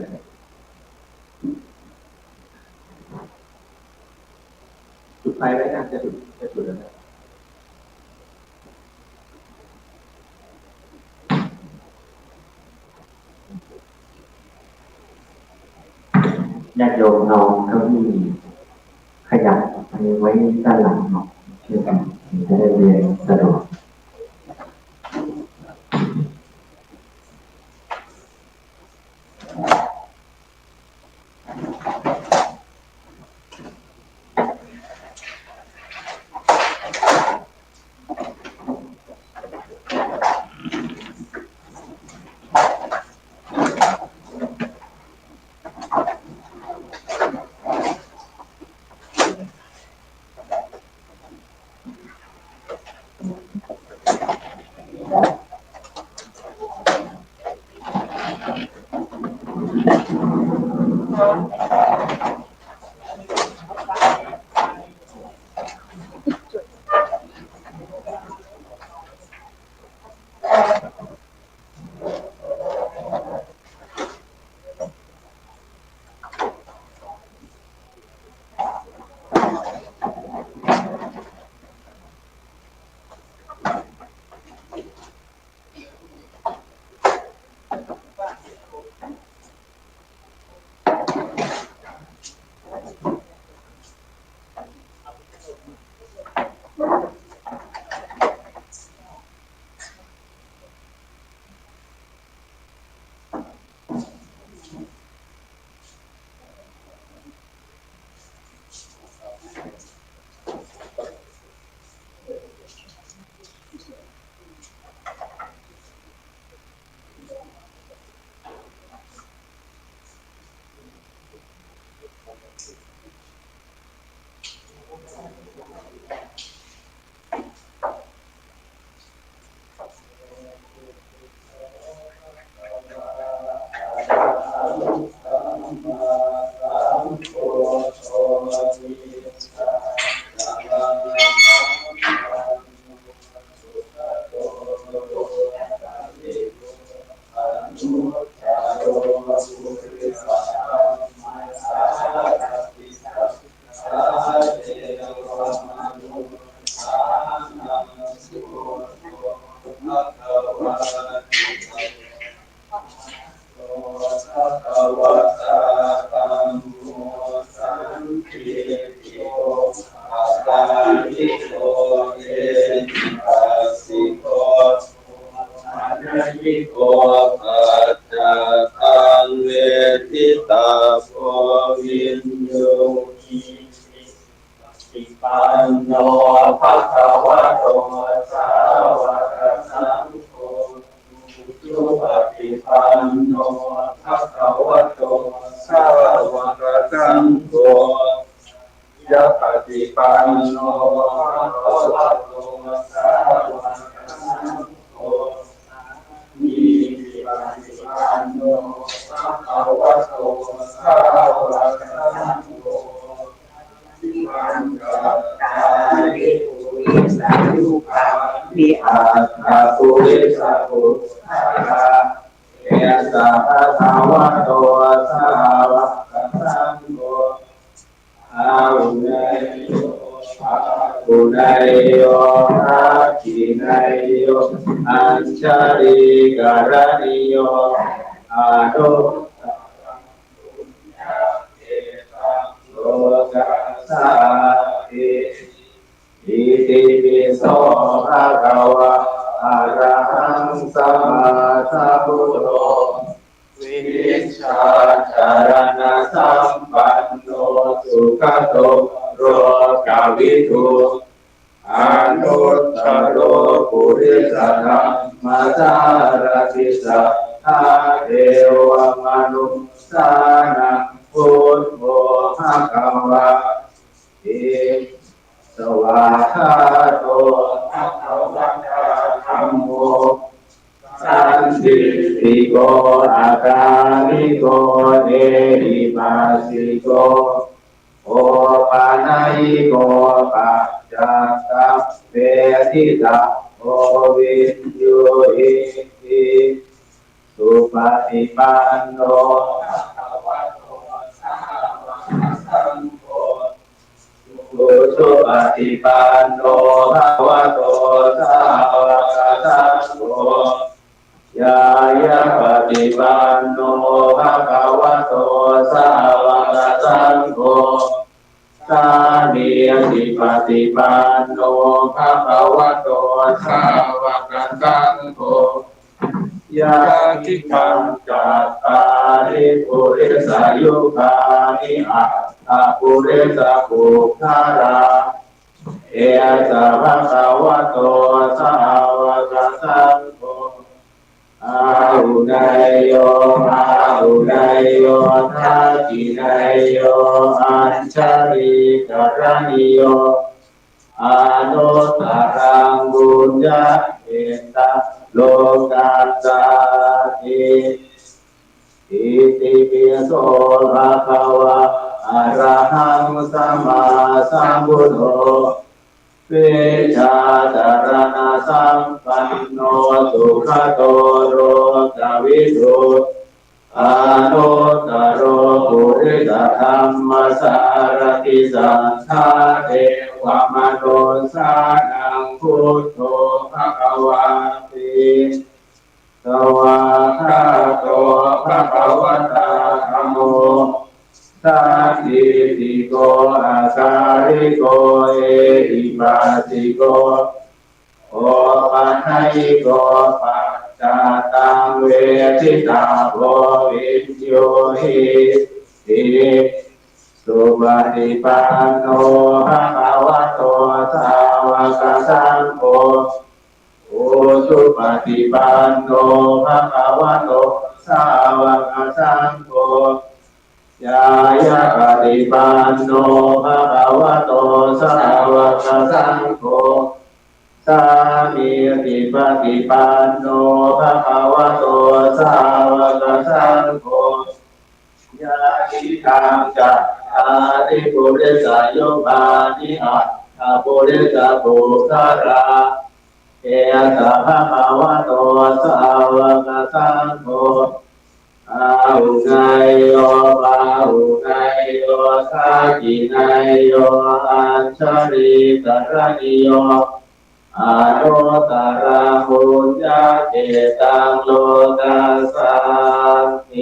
จุดไฟไว้นะจะจุดแล้วนะญาติโยมน้องเก้าอี้ขยับไปไว้ด้านหลังเนาะเชื่อกันจะได้เรียนสะดวก หุนายโยบาหุนายโยสากินายโยอัญชริตระนิโยอโนตระหุญญาเกตังโลกัสสังเอ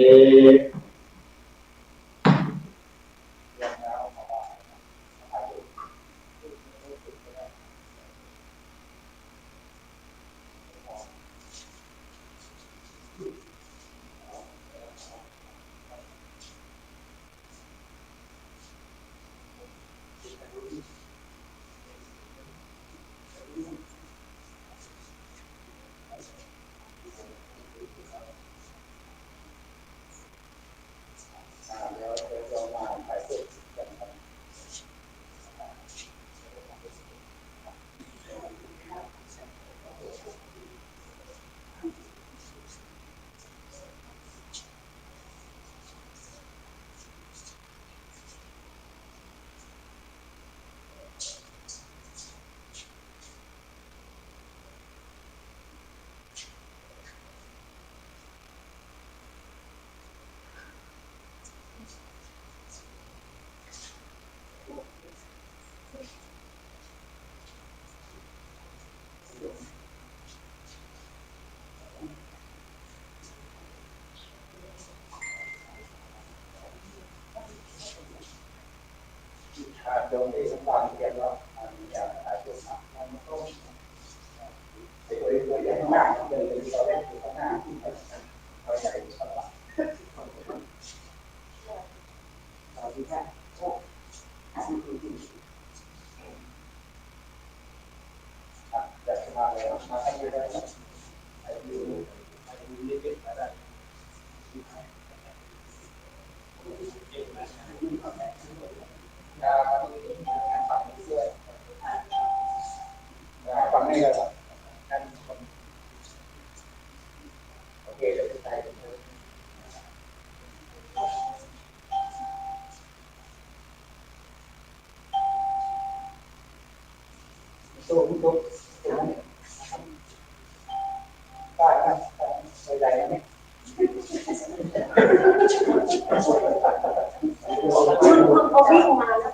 จงได้สมบัติเกียรติแล้วอยากอาจุมามันต้องเสียเลยตัวใหญ่มากเลยเราได้อยู่ข้างหน้าเราใหญ่สบายเราดีแค่โอ้จะมาเลยมาให้ได้อายุนิดๆมาได้ฟังให้เลยครับโอเคเดี๋ยวจะใส่สู้ได้ครับใหญ่ๆไหมเขาวิ่งมาแล้ว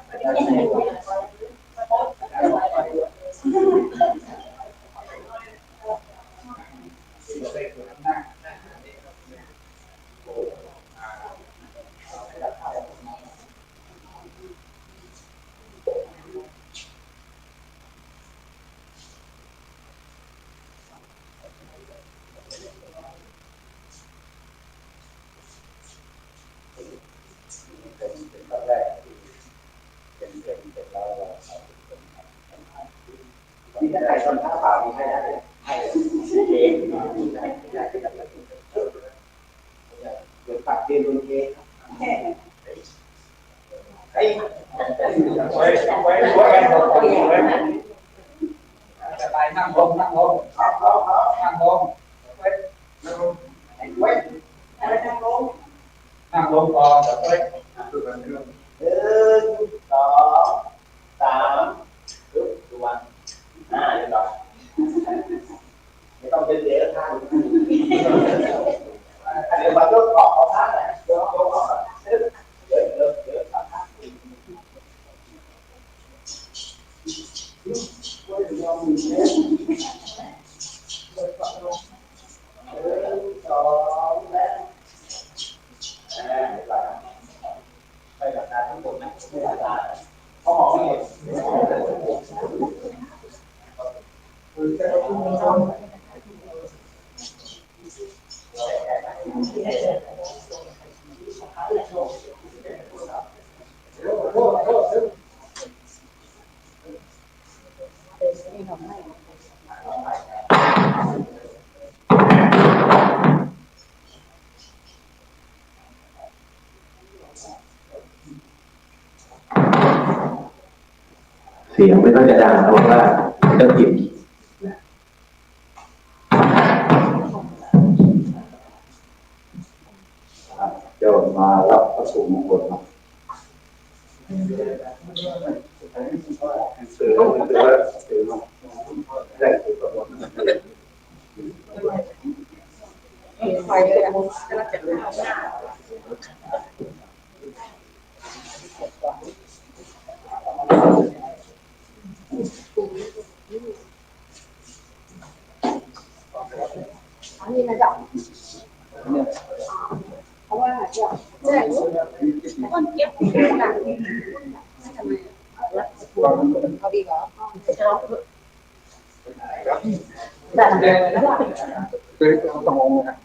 นี่ถ้าใครชนท่าป่ามีให้ได้ให้เองเดี๋ยวตัดเตียนบนเกย์ไอ้ไว้สบายนั่งลงนั่งลงนั่งลงไว้นั่งลงก่อนไว้1 2 3ดูวันเรียบร้อยไม่ต้องเป็นเดี๋ยวท่านเดี๋ยวมายกออกเอาท่านไหนยกออกเดี๋ยวท่านไปกับการทั้งหมดนะไม่ได้การเขาบอกไม่หมดเสียงไม่ต้องจะดังเพราะว่าเจ้าถิ่นเดี๋ยวมารับพระสุมงคลมาสื่อมาได้สื่อประมวล ไปเลยอ่ะจะรับจากหน้าอันนี้นะจ๊ะเพราะว่าเดี๋ยวแจ้งต้นเก็บหนักทำไมเอาดีเหรอจะร้องแต่เดี๋ยวแล้วคือต้องงงนะ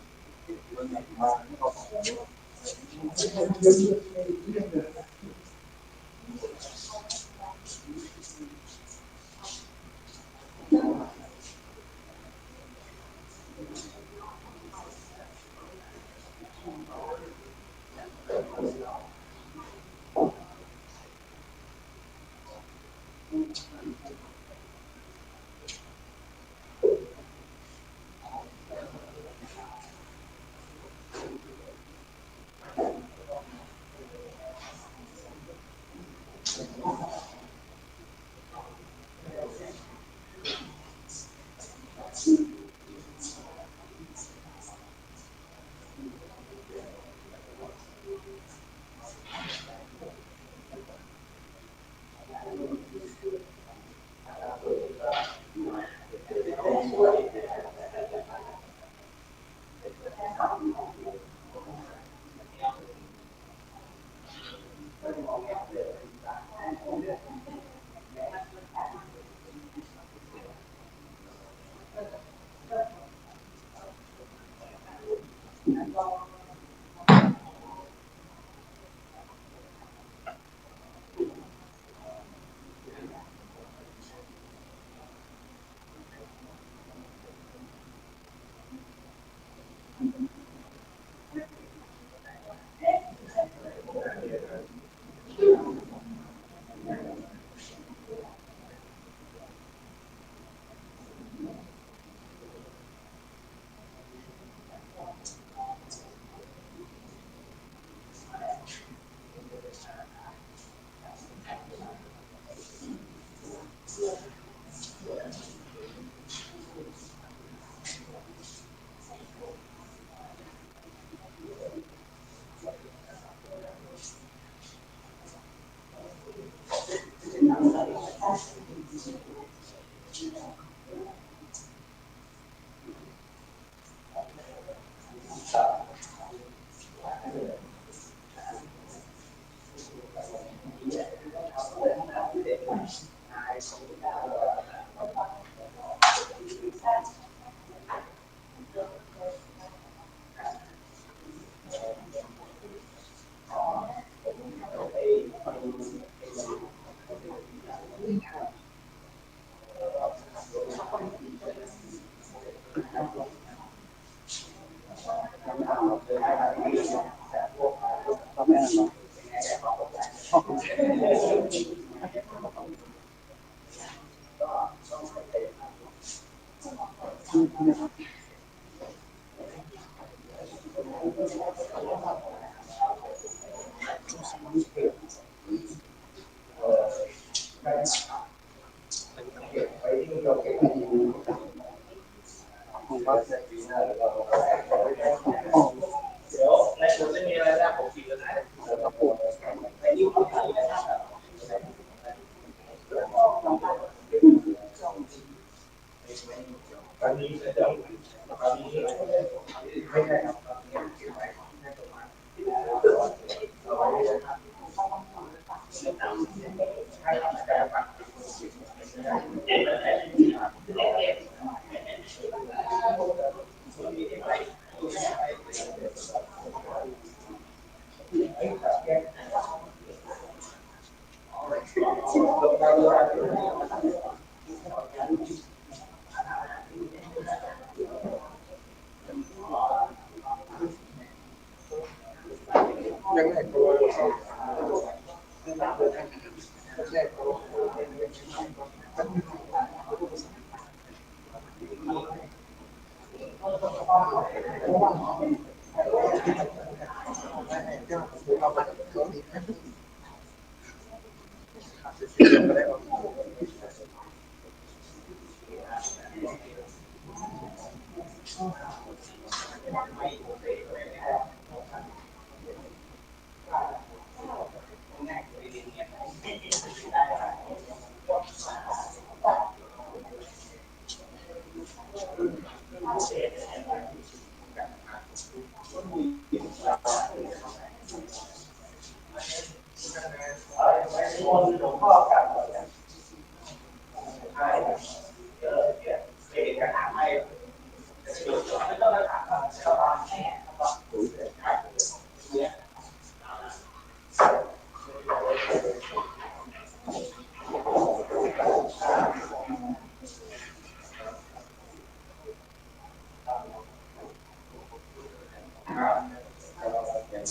เ